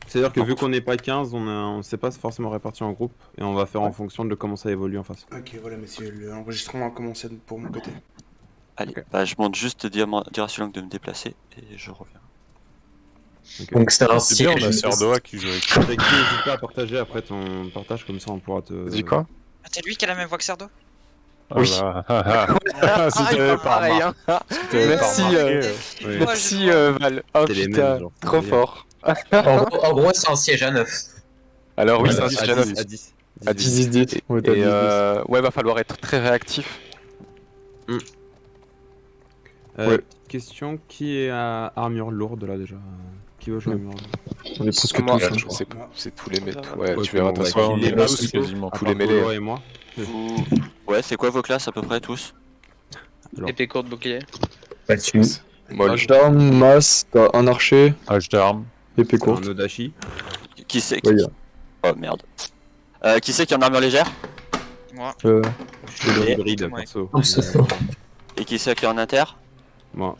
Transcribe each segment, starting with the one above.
C'est-à-dire que vu qu'on n'est pas 15, on sait pas forcément réparti en groupe et on va faire en fonction de comment ça évolue en face. Ok, voilà, messieurs, l'enregistrement a commencé pour mon côté. Allez, Ok. bah je monte juste dire à Sulang de me déplacer et je reviens. Ok. Donc c'est un C'est bien, on a siège. Serdoa qui joue avec. Reki, n'hésite pas à partager après ton partage, comme ça on pourra te. T'as dit quoi? Ah, c'est lui qui a la même voix que Serdo? Oui. Si t'avais pas pareil, remarqué. hein. Merci, Oui. Merci Val. Oh C'est les putain, mêmes, genre. trop fort. En gros, c'est un siège à 9. Alors oui, Ouais, c'est un à sujet à 10, 9. à 10. À 10, 10. Et, Ouais, t'as 10, 10. ouais, va falloir être très réactif. Ouais. Question, qui est à armure lourde là déjà? Qui veut jouer armure lourde? On est presque Moi, tous, hein, je je crois. sais pas, c'est tous les mêlés. Ouais, Ouais, ok, tu verras, bon, de toute bah, façon, qui On est est là, tous plutôt quasiment. À tous part les mêlés. Polo et moi. Ouais, c'est quoi vos classes à peu près tous? Alors. Épée courte, bouclier. Là-dessus. Molle. Mage d'armes, masse, t'as un archer, Âge d'armes. épée Un courte. Odachi. Qui c'est Ouais, qui... y a- Oh merde. Qui c'est qui est en armure légère? Moi. Je suis le hybride Ouais. perso. Et qui c'est qui est en inter? Moi.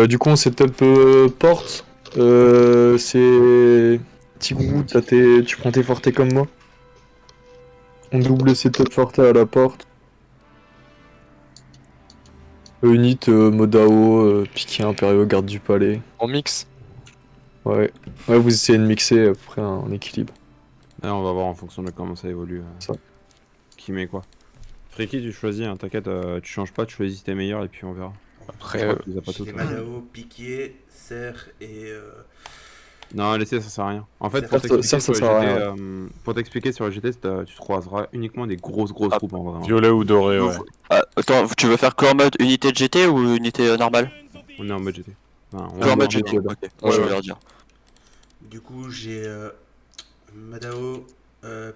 Du coup, on setup porte. C'est. Tigrou, tu prends tes fortés comme moi. On double setup forte à la porte. Unit, Modao, piqué impériaux, garde du palais. En mix. Ouais. Ouais, vous essayez de mixer après un équilibre. Là, on va voir en fonction de comment ça évolue. Ça. Qui met quoi. Friki, tu choisis, hein, t'inquiète, tu changes pas, tu choisis tes meilleurs et puis on verra. Après, Je crois que tu les as pas J'ai toutes, les là. Madao, Piquier, Serre et. Non, laissez, ça sert à rien. En fait, Ça, pour t'expliquer ça sur le sert à GT, rien. pour t'expliquer sur le GT, tu croiseras uniquement des grosses Ah, troupes en vrai. Hein. Violet ou doré, ouais. Attends, tu veux faire que en mode unité de GT ou unité normale? On est en mode GT. Enfin, on Que est en mode GT, GT, là. ok. Moi je Ouais, vais leur dire. Du coup, j'ai Madao,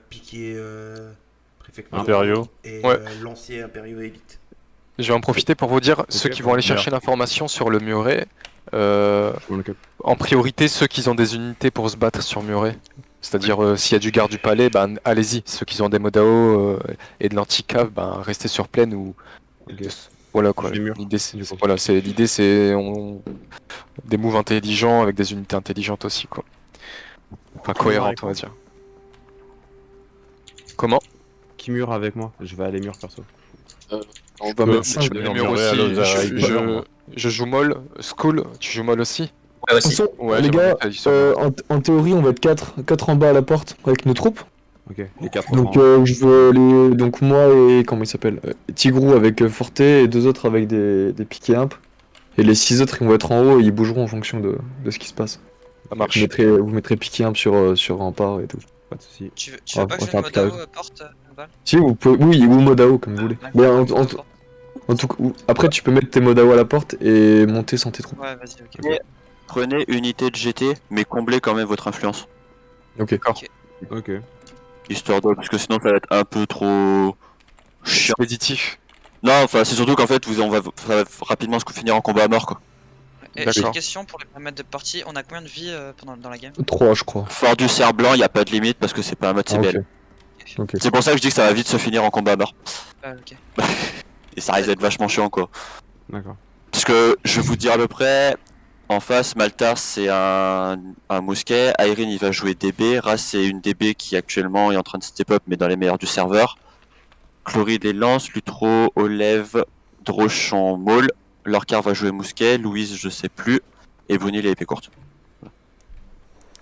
Piquier, préfecture. Impériaux. Et Ouais. lancier Impériaux Élite. je vais en profiter pour vous dire, ceux qui vont aller chercher l'information sur le muret, Je m'en occupe. en priorité ceux qui ont des unités pour se battre sur muret. C'est-à-dire s'il y a du garde du palais, ben allez-y. Ceux qui ont des Modao et de l'anti-cave, ben restez sur plaine ou Ok. voilà quoi. Je les murs, L'idée c'est du coup. voilà, l'idée c'est des moves intelligents avec des unités intelligentes aussi quoi. Enfin cohérentes on va dire. Comment? Qui mure avec moi? Je vais aller mur perso. On va peux- mettre je je peux mets murmurer les murs à aussi. l'os à Je, Rick Bonheur, moi. je joue molle. Skull, tu joues molle aussi? Ouais, De aussi. toute façon, Ouais, les j'aimerais gars, bien que t'ailles sur en théorie, on va être 4 en bas à la porte avec nos troupes. Ok, les 4 Donc, je veux donc moi et comment il s'appelle Tigrou avec Forte et 2 autres avec des piquets imp. Et les 6 autres ils vont être en haut et ils bougeront en fonction de ce qui se passe. Ça marche. Vous mettrez piquet imp sur rempart et tout. Pas de soucis. Tu veux Ah, pas on que va je faire mette Modao porte Val? Si vous pouvez, oui, ou Modao comme vous voulez. Mais en tout cas, après tu peux mettre tes Modao à la porte et monter sans tes troupes. Ouais, vas-y, ok. Ok. Prenez unité de GT, mais comblez quand même votre influence. Ok. Ok. Histoire de... Parce que sinon ça va être un peu trop... chiant. Expéditif. Non, enfin c'est surtout qu'en fait ça va rapidement se finir en combat à mort quoi. Et j'ai une D'accord. question pour les paramètres de partie. On a combien de vie dans la game? 3 je crois. Fort du cerf blanc, y a pas de limite parce que c'est pas un mode Ah, CBL. ok. C'est pour ça que je dis que ça va vite se finir en combat à mort. Ah, ok. Et ça risque d'être vachement chiant quoi. D'accord. Parce que je vais vous dire à peu près, en face, Maltar c'est un mousquet, Irene il va jouer DB, Ras c'est une DB qui actuellement est en train de step up mais dans les meilleurs du serveur. Chloride et Lance, Lutro, Olev, Droch en Maul, Lorcar va jouer mousquet, Louise je sais plus, et Brunil et épée courte.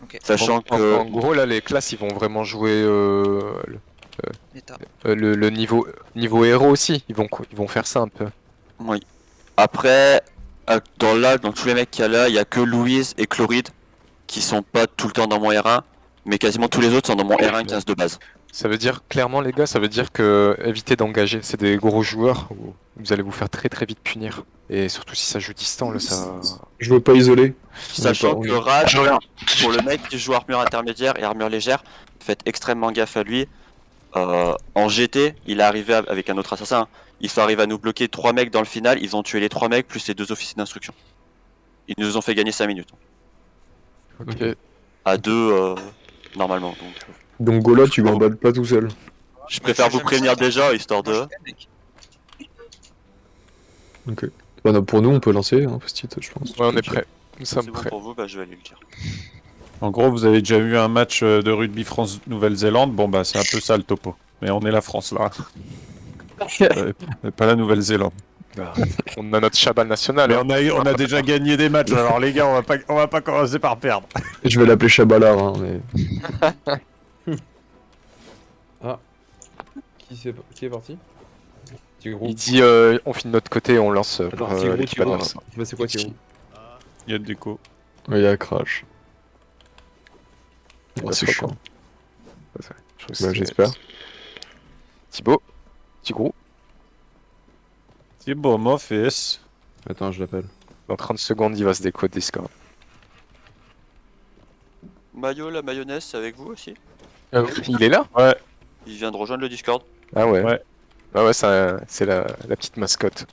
Ok. Sachant que... En gros là les classes ils vont vraiment jouer L'état. le niveau héros aussi. Ils vont faire ça un peu. Oui. Après, dans tous les mecs qu'il y a là, il y a que Louise et Chloride qui sont pas tout le temps dans mon R1, mais quasiment tous les autres sont dans mon R1 15 de base. Ça veut dire clairement les gars, ça veut dire que évitez d'engager. C'est des gros joueurs où vous allez vous faire très très vite punir. Et surtout si ça joue distant là ça. Je veux pas isoler. Sachant D'accord, que Raj, pour le mec qui joue armure intermédiaire et armure légère, faites extrêmement gaffe à lui. En GT, il est arrivé avec un autre assassin. Ils sont arrivés à nous bloquer 3 mecs dans le final, ils ont tué les 3 mecs plus les 2 officiers d'instruction. Ils nous ont fait gagner 5 minutes. Ok. À 2 normalement. Donc Gola, tu gambades pas tout seul. Je préfère vous prévenir déjà, histoire de... Bah, non, pour nous, on peut lancer un post-it, je pense. Ouais, on est prêt. Nous C'est sommes bon prêts. pour vous, bah je vais aller le dire. En gros, vous avez déjà eu un match de rugby France-Nouvelle-Zélande. Bon, bah, c'est un peu ça le topo. Mais on est la France là. Pas la Nouvelle-Zélande. On a notre Chabal national. Mais hein. on a déjà gagné des matchs. Alors, les gars, on va pas commencer par perdre. Je vais l'appeler Chabalard, hein, mais. Qui est parti? Tigrou. Il dit on finit de notre côté et on lance Attends, Tigrou, l'équipe Tigrou. adverse. C'est quoi Tigrou? Il y a de déco. Ouais, il y a Crash. Ouais, Ouais, c'est c'est chiant. quoi, Je trouve que Bah, c'est- j'espère. Thibaut. Tigrou. C'est bon, mon fils. Attends, je l'appelle. Dans 30 secondes, il va se déco Discord. Mayo, la mayonnaise, c'est avec vous aussi? Il est là? Ouais. Il vient de rejoindre le Discord. Ah ouais. Ouais. Ah ouais, c'est la petite mascotte.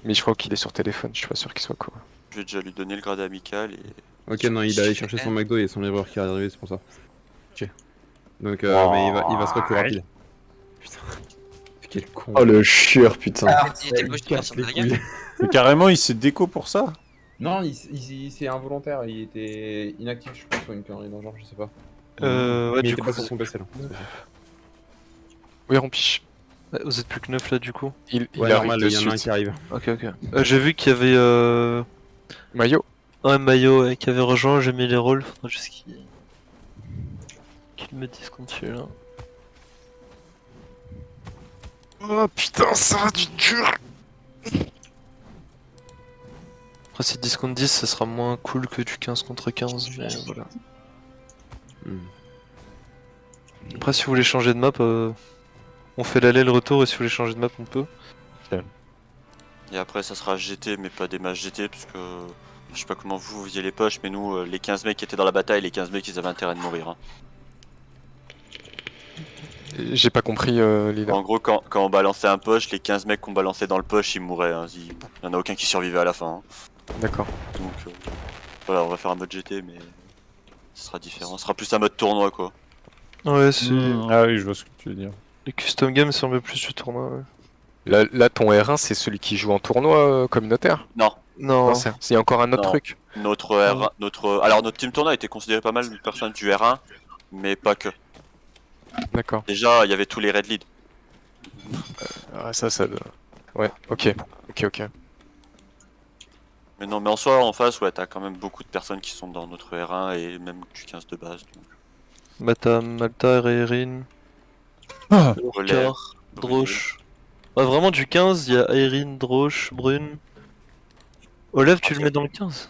Mais je crois qu'il est sur téléphone, je suis pas sûr qu'il soit quoi. Je vais déjà lui donner le grade amical et... Ok, non, il est allé chercher son McDo et son livreur qui est arrivé, c'est pour ça. Ok. Donc, Wow. mais il va se recourir rapide. Putain. Quel con. Oh le chieur, putain. Il était gauche de casse personne les de la game. couilles. Mais carrément, il s'est déco pour ça. Non, c'est involontaire, il était inactif, je pense, ou une connerie dans le genre, je sais pas. Ouais, Mais il du était coup, pas sur son PC là. Oui, Rompiche. vous êtes plus que 9 là, du coup. Il Ouais, arrive normal, de il y en a un suite. qui arrive. Ok, ok. J'ai vu qu'il y avait Maillot. un maillot qui avait rejoint, j'ai mis les rôles, faudra juste qu'il me dise quand tu es là. Oh putain, ça va du dur. Après, si 10 contre 10, ça sera moins cool que du 15 contre 15, mais voilà. Hmm. Après, si vous voulez changer de map, on fait l'aller le retour, et si vous voulez changer de map, on peut. Et après ça sera GT mais pas des matchs GT parce que... Je sais pas comment vous visiez les poches mais nous les 15 mecs qui étaient dans la bataille, les 15 mecs ils avaient intérêt de mourir. Hein. J'ai pas compris l'idée. En gros quand on balançait un poche, les 15 mecs qu'on balançait dans le poche ils mouraient. Hein. Il y en a aucun qui survivait à la fin. Hein. D'accord. Donc voilà on va faire un mode GT mais... Ce sera différent, ce sera plus un mode tournoi quoi. Ouais, c'est... Ah oui, je vois ce que tu veux dire. Les custom games semblent plus du tournoi, ouais. Là, ton R1, c'est celui qui joue en tournoi communautaire? Non, Non, Non, il y a encore un autre Non. truc. notre R1, alors notre team tournoi était considéré pas mal de personnes du R1 mais pas que. D'accord. Déjà il y avait tous les red leads. Ah, ça. Ouais, ok. Ok. Mais non, mais en soi, en face, ouais, t'as quand même beaucoup de personnes qui sont dans notre R1 et même du 15 de base. Donc, Mata, Malta, Erin, Relais, Car, Droche. Ouais, vraiment du 15, il y a Erin, Droche, Brune. Olev, tu le mets dans le 15?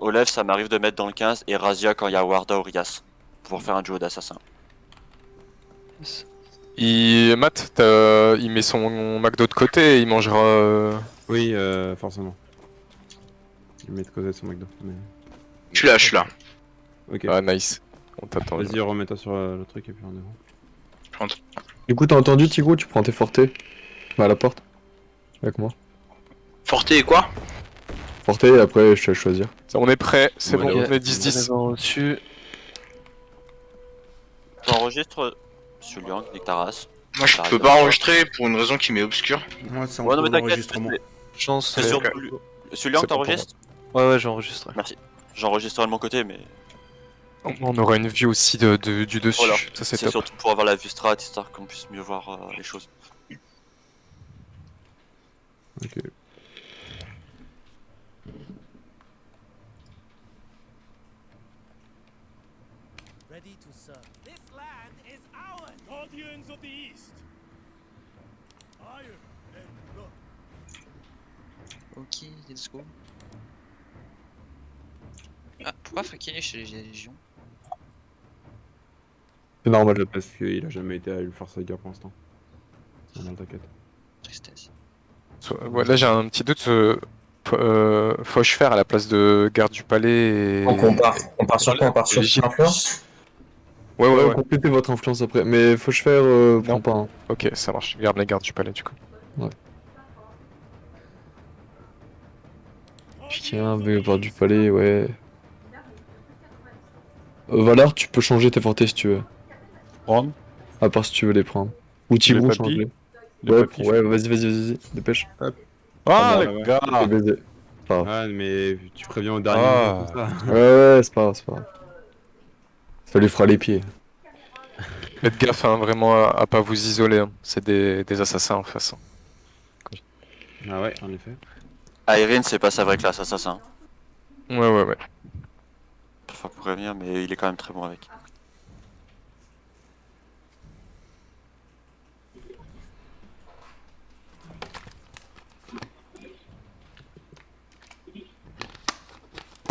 Olev, ça m'arrive de mettre dans le 15 et Razia quand il y a Warda ou Rias. Pour faire un duo d'assassins. Matt, il met son McDo de côté et il mangera. Oui, forcément. Il met de côté son McDo. Mais... Je suis là. Ok. Ah, nice. On t'attend. Vas-y, remets-toi sur le truc et puis on est bon. Du coup, t'as entendu, Tigrou, tu prends tes fortés à la porte avec moi. Forté et quoi? Forté, et après, je te laisse choisir. On est prêt, c'est Ouais, bon, ouais. on est 10-10. Au-dessus. J'enregistre sur Liang, nique ta race. Moi je peux pas enregistrer pour une raison qui m'est obscure. Moi, c'est en Ouais, non, cours mais t'inquiète, d'enregistrement. Chance. c'est sur sur Liang, C'est bon pour t'enregistres? Ouais, j'enregistre. Merci. J'enregistrerai de mon côté, mais On aura une vue aussi du dessus. Voilà. Ça, c'est c'est top. surtout pour avoir la vue strat, histoire qu'on puisse mieux voir les choses. Ok. Ready to serve. This land is ours. Guardians of the East. Iron and blood. Ok, let's go. Ah, pourquoi faquiner chez les légions? C'est normal. Parce qu'il a jamais été à Ulfar Saga pour l'instant. C'est normal, t'inquiète. Tristesse. Ouais, là, j'ai un petit doute. Faut-je faire à la place de garde du palais et... Donc on part sur quoi? On part sur l'influence? Ouais. Complétez votre influence après. Mais faut que je faire. Prends pas. Hein. Ok, ça marche. Garde la garde du palais, du coup. Tiens, voir du palais, ouais. Valar, tu peux changer tes fortés si tu veux. Prendre. À part si tu veux les prendre. Ou Tigrou, Les change papilles. les. Les Ouais, papilles. ouais, vas-y, dépêche. Ah, bah, les ouais. gars. Fais baiser. Ouais, mais tu préviens au dernier Ah. moment comme ça. Ouais, c'est pas grave, c'est pas grave. Ça lui fera les pieds. Faites gaffe, hein, vraiment à pas vous isoler. Hein. C'est des assassins en face. Hein. Ah ouais, en effet. Irene, c'est pas sa vraie classe assassin. Ouais. Faut prévenir, mais il est quand même très bon avec.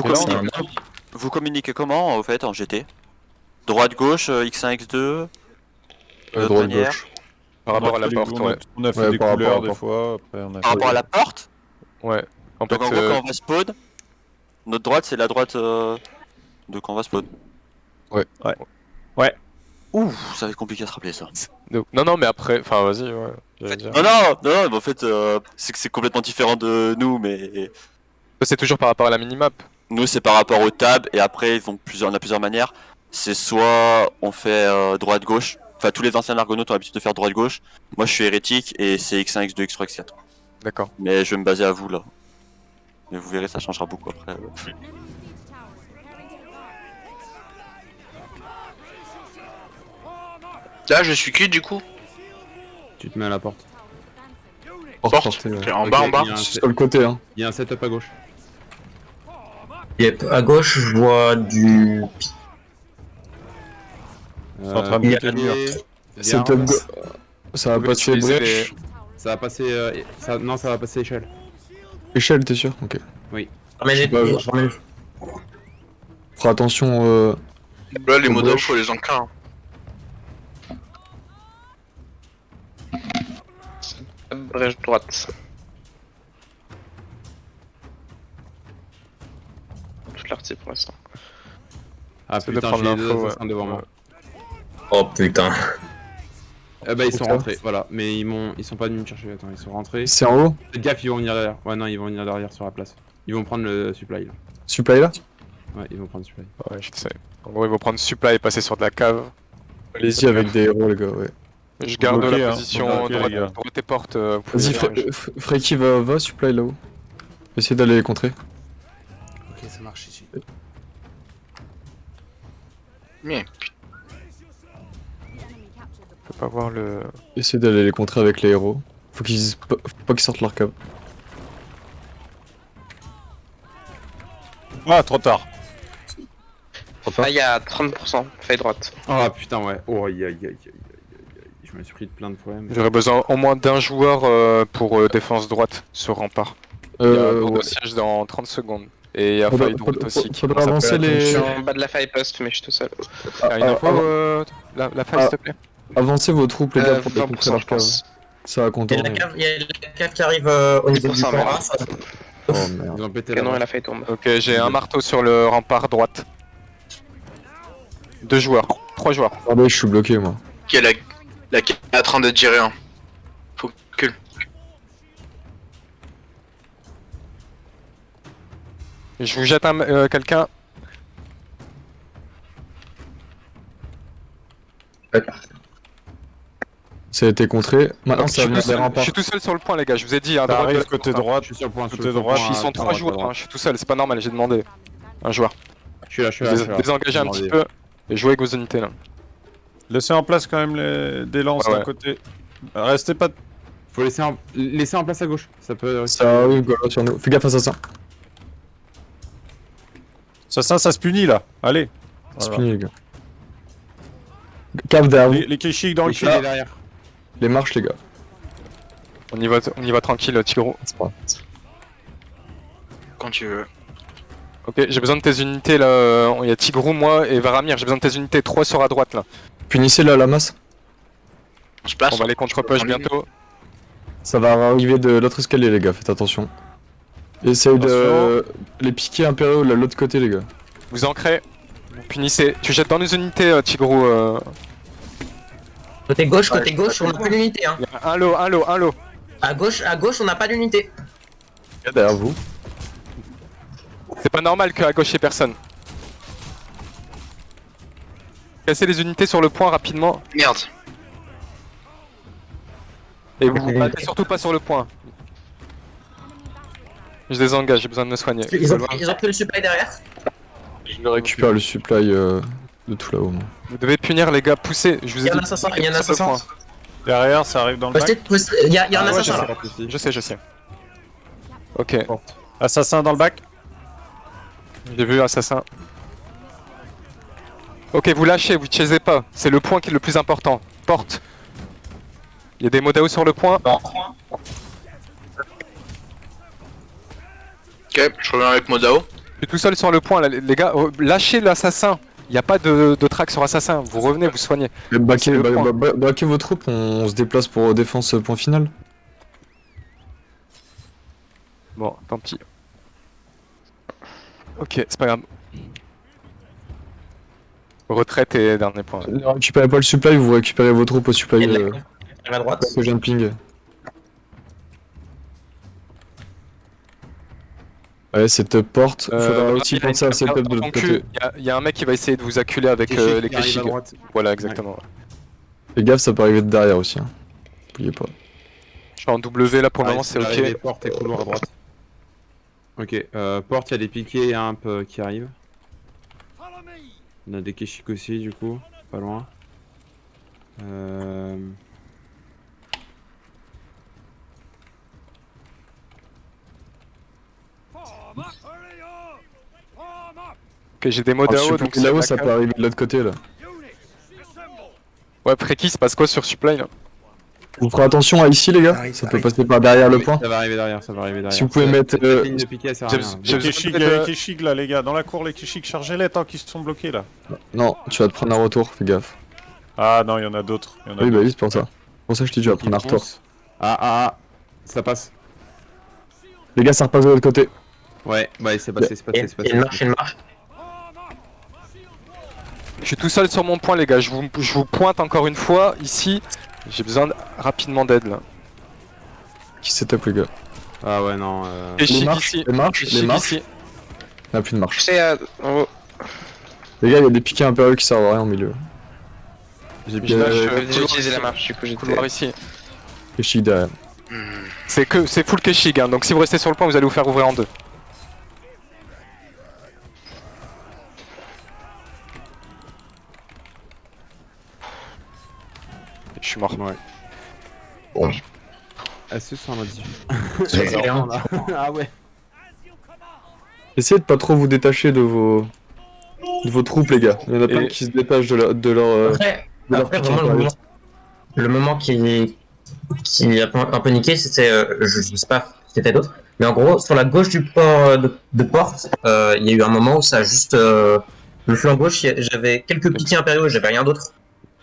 Et là, Vous communiquez comment, au fait, en GT? Droite-gauche, X1, X2 Droite, manière. gauche. Par rapport à la on a- porte, ouais. On a fait Ouais, des par rapport à couleurs la des porte. fois. Après, on a Par rapport à la porte. Ouais. En Donc fait, en gros, quand on va spawn, notre droite, c'est la droite de quand on va spawn. Ouais. Ouh, ça va être compliqué à se rappeler ça. donc- non, mais après, enfin, vas-y, ouais. j'allais dire. Non, mais en fait, c'est que c'est complètement différent de nous, mais C'est toujours par rapport à la minimap. nous, c'est par rapport aux tables, et après, on a plusieurs manières. C'est soit on fait droite-gauche, enfin, tous les anciens argonautes ont l'habitude de faire droite-gauche. Moi, je suis hérétique, et c'est X1, X2, X3, X4. D'accord. Mais je vais me baser à vous, là. Mais vous verrez, ça changera beaucoup après. Là, je suis qui du coup? Tu te mets à la porte. Porte. Portée, ouais. Ok, en bas, Ok, en bas. il y a un Sur le côté, hein. Il y a un setup à gauche. Yep, à gauche, je vois du. C'est en train de buter le mur. Setup go- Ça va Vous passer utilisez brèche. Ça va passer. Non, ça va passer échelle. Échelle, t'es sûr? Ok. Mais pas, Fera attention. là, les Au modèles, brèche. faut les enclins. Brèche droite. Toute l'article pour l'instant. Ah C'est de putain, prendre j'ai les deux l'info, assassins ouais. devant moi. Oh putain. Bah ils sont Ok. rentrés, voilà. Mais ils sont pas venus me chercher, attends, ils sont rentrés. C'est en haut? Faites gaffe, ils vont venir derrière. Ouais, non, ils vont venir derrière sur la place. Ils vont prendre le supply là. Supply là? Ouais, ils vont prendre le supply. Ouais, je sais. En gros, ils vont prendre supply et passer sur de la cave. Allez-y avec des héros, les gars, ouais. Je garde bloqué, la hein. position Bloqué, droite, les gars. droite et porte. Vous pouvez Vas-y, aller. Freaky va supply là-haut. Essayez d'aller les contrer. Ok, ça marche ici. Mais Je peux pas voir le. Essayez d'aller les contrer avec les héros. Faut pas qu'ils sortent leur cave. Ah, trop tard. ah, il y a 30%, faille droite. Ah putain, ouais. Oh, aïe aïe aïe aïe aïe aïe. Je me suis pris de plein de problèmes. J'aurais besoin au moins d'un joueur pour défense droite sur rempart. Il y a un tour de Ouais. siège dans 30 secondes. Et il y a Faudra- faille droite faudra- aussi. qui faudra commence à avancer peler. les- Je suis en bas de la faille post, mais je suis tout seul. Ah, une info, la faille, s'il te plaît. Avancez vos troupes, les gars, pour les contrer 20%, leur je cave. pense. Ça va contourner. il y a la cave qui arrive au niveau du 10% camp. mort. Oh merde. Ils ont pété Canon la et la faille tombe. Ok, j'ai un marteau sur le rempart droite. 2 joueurs, 3 joueurs. Regardez, je suis bloqué, moi. Qui est la qui est en train de gérer un. Faut que. Je vous jette quelqu'un. Ça a été contré. Maintenant, Je ça va suis venir tout des seul- je remparts. suis tout seul sur le point, les gars. Je vous ai dit, hein, Ça droite de arrive la- côté droite. Je suis sur le point, Côté sur le droit, point, Ils sont 3 joueurs, hein, je suis tout seul, c'est pas normal, j'ai demandé. Un joueur. Je suis là, je suis là. je suis là. Désengagez un petit peu et jouez avec vos unités là. Laissez en place quand même des lances Ouais, d'un ouais. côté. Restez pas. Faut laisser en place à gauche. Ça peut. Ça arrive, Golo, sur nous. Fais gaffe à ça. Ça se punit là. Allez. C'est Voilà. fini, les gars. Cave derrière vous. Les Keshik dans le Il cul. est derrière. Les marches, les gars. On y va tranquille, Tigro. C'est pas grave. Quand tu veux. Ok, j'ai besoin de tes unités là. Il y a Tigrou, moi et Varamir. J'ai besoin de tes unités. 3 sur à droite là. Punissez là la masse. On se place. On va les contre-push prendre une. bientôt. Ça va arriver de l'autre escalier, les gars. Faites attention. Essayez de les piquer impériaux de l'autre côté, les gars. Vous ancrez. Vous punissez. Tu jettes dans les unités, Tigrou. Côté gauche, on n'a plus d'unité. Hein. Il y a un lot. À gauche, on n'a pas d'unité. Derrière vous. C'est pas normal qu'à gauche y'a personne. Cassez les unités sur le point rapidement. Merde. Et vous battez surtout pas sur le point. Je désengage, j'ai besoin de me soigner. Ils ont pris le supply derrière. Je récupère le supply de tout là-haut. moi. Vous devez punir les gars, poussez. Je vous ai Il y en a dit. 500, il y en a sur le 500. point. Derrière, ça arrive dans le bac. Il y en a Ouais, 500 là. je sais. Ok, Assassin dans le bac. j'ai vu assassin. Ok, vous lâchez, vous chasez pas. C'est le point qui est le plus important. Porte. Il y a des Modao sur le point. Ok, je reviens avec Modao. Je suis tout seul sur le point là, les gars. Lâchez l'assassin. Il n'y a pas de track sur assassin. Vous revenez, vous soignez. Baquez le point. vos troupes, on se déplace pour défense point final. Bon, tant pis. Ok, c'est pas grave. Retraite et dernier point. Ne récupérez pas le supply, vous récupérez vos troupes au supply À la droite. que je viens de ping. Ouais, cette porte, faudra aussi penser à cette setup de l'autre côté. Il y a un mec qui va essayer de vous acculer avec les Keshig. Voilà, exactement. Fais gaffe, ça peut arriver de derrière aussi. Hein. N'oubliez pas. Je suis en W là pour le moment, c'est Les ok. portes et couloirs à droite. Ok, porte, il y a des piquets et imp qui arrivent. Follow me. On a des Keshik aussi, du coup, pas loin. Form up. Hurry up. Form up. Ok, j'ai des Modao donc Là-haut, c'est ça la peut arriver de l'autre côté là. Units, assemble. Ouais, Préki, se passe quoi sur supply là? Vous ferez attention à ici, les gars. Arrive, Ça peut arrive. passer par derrière le point. Ça va arriver derrière, ça va arriver derrière. Si vous pouvez mettre, Cette ligne de piquet, ça sert à rien. j'ai- Les Keshig, il y a les Keshig là, les gars. Dans la cour, les Keshig, chargez-les tant qu'ils se sont bloqués là. Non, tu vas te prendre un retour, fais gaffe. Ah non, il y en a d'autres. Il y en a Oui, bah d'autres. oui, c'est pour ça. C'est pour ça que je te dis, tu vas prendre un retour. Ça passe. Les gars, ça repasse de l'autre côté. Ouais, bah c'est passé, c'est passé, c'est passé. Il marche, il marche. Je suis tout seul sur mon point les gars, je vous pointe encore une fois ici. J'ai besoin rapidement d'aide là. Qui setup, les gars? Ah ouais, non. Keshig marches, ici. les marches, Keshig les marches. ici. Il n'y a plus de marche. C'est en haut. Les gars, il y a des piquets impériaux qui servent à rien au milieu. J'ai Je lâche J'ai utilisé la marche, du coup j'étais. couloir ici. Et chic derrière. C'est full Keshig hein, donc si vous restez sur le point vous allez vous faire ouvrir en deux. Je suis mort. Ouais. Bon. Ah, ce sont dit. Ah ouais. Essayez de pas trop vous détacher de vos troupes, les gars. Il y en a plein Et- qui se détachent de leur Après, de leur après, piquet vraiment, impériaux. le moment qui a un peu niqué, c'était, je sais pas ce que c'était d'autre, mais en gros, sur la gauche du port de porte, il y a eu un moment où ça a juste, le flanc gauche, j'avais quelques piquets impériaux, j'avais rien d'autre.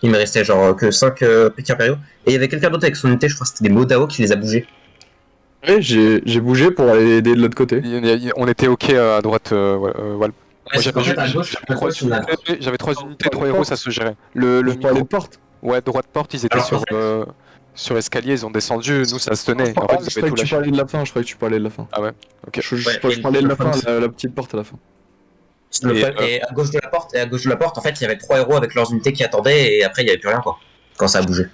Il me restait genre que 5 piquets impériaux. Et il y avait quelqu'un d'autre avec son unité, je crois que c'était des Modao qui les a bougés. Ouais, j'ai bougé pour aller aider de l'autre côté. On était ok à droite. Walp. Ouais, c'est qu'en fait, à gauche, J'avais 3 unités, 3 héros, ça se gérait. Le Pour aller micro, de porte. ouais, droite porte, ils étaient Alors, sur, sur escalier, ils ont descendu, nous ça se tenait. En fait, Ah, ils je avaient croyais tout que tu lâché. parlais de la fin, je croyais que tu parlais de la fin. Ah ouais, ok. Je parlais de la fin, la petite porte à la fin. Et à gauche de la porte, en fait, il y avait 3 héros avec leurs unités qui attendaient, et après, il y avait plus rien, quoi. Quand ça a bougé.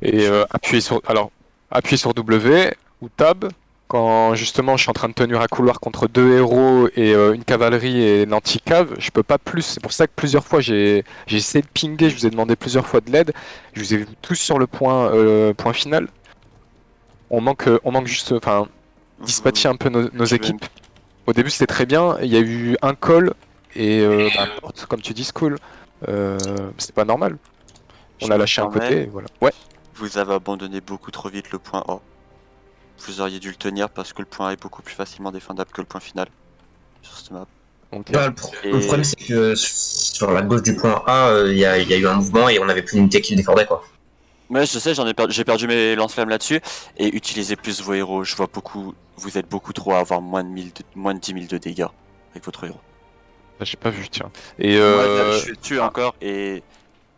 Et appuyez sur W ou Tab quand justement je suis en train de tenir un couloir contre 2 héros et une cavalerie et une anti-cave, je peux pas plus. C'est pour ça que plusieurs fois j'ai essayé de pinguer, je vous ai demandé plusieurs fois de l'aide. Je vous ai vu tous sur le point final. On manque juste, enfin, dispatcher un peu nos Je vais- équipes. Au début c'était très bien, il y a eu un call et porte, comme tu dis, school. C'est pas normal. On Je a me lâché un permets. côté, et voilà. Ouais. Vous avez abandonné beaucoup trop vite le point A. Vous auriez dû le tenir parce que le point A est beaucoup plus facilement défendable que le point final sur cette map. Donc, Le problème, c'est que sur la gauche du point A, il y a eu un mouvement et on avait plus d'unité qui le défendait, quoi. Ouais, je sais, j'ai perdu mes lance-flammes là-dessus. Et utilisez plus vos héros. Je vois beaucoup, vous êtes beaucoup trop à avoir moins de 10 000 de dégâts avec votre héros. j'ai pas vu, tiens. Et Moi, je suis dessus encore et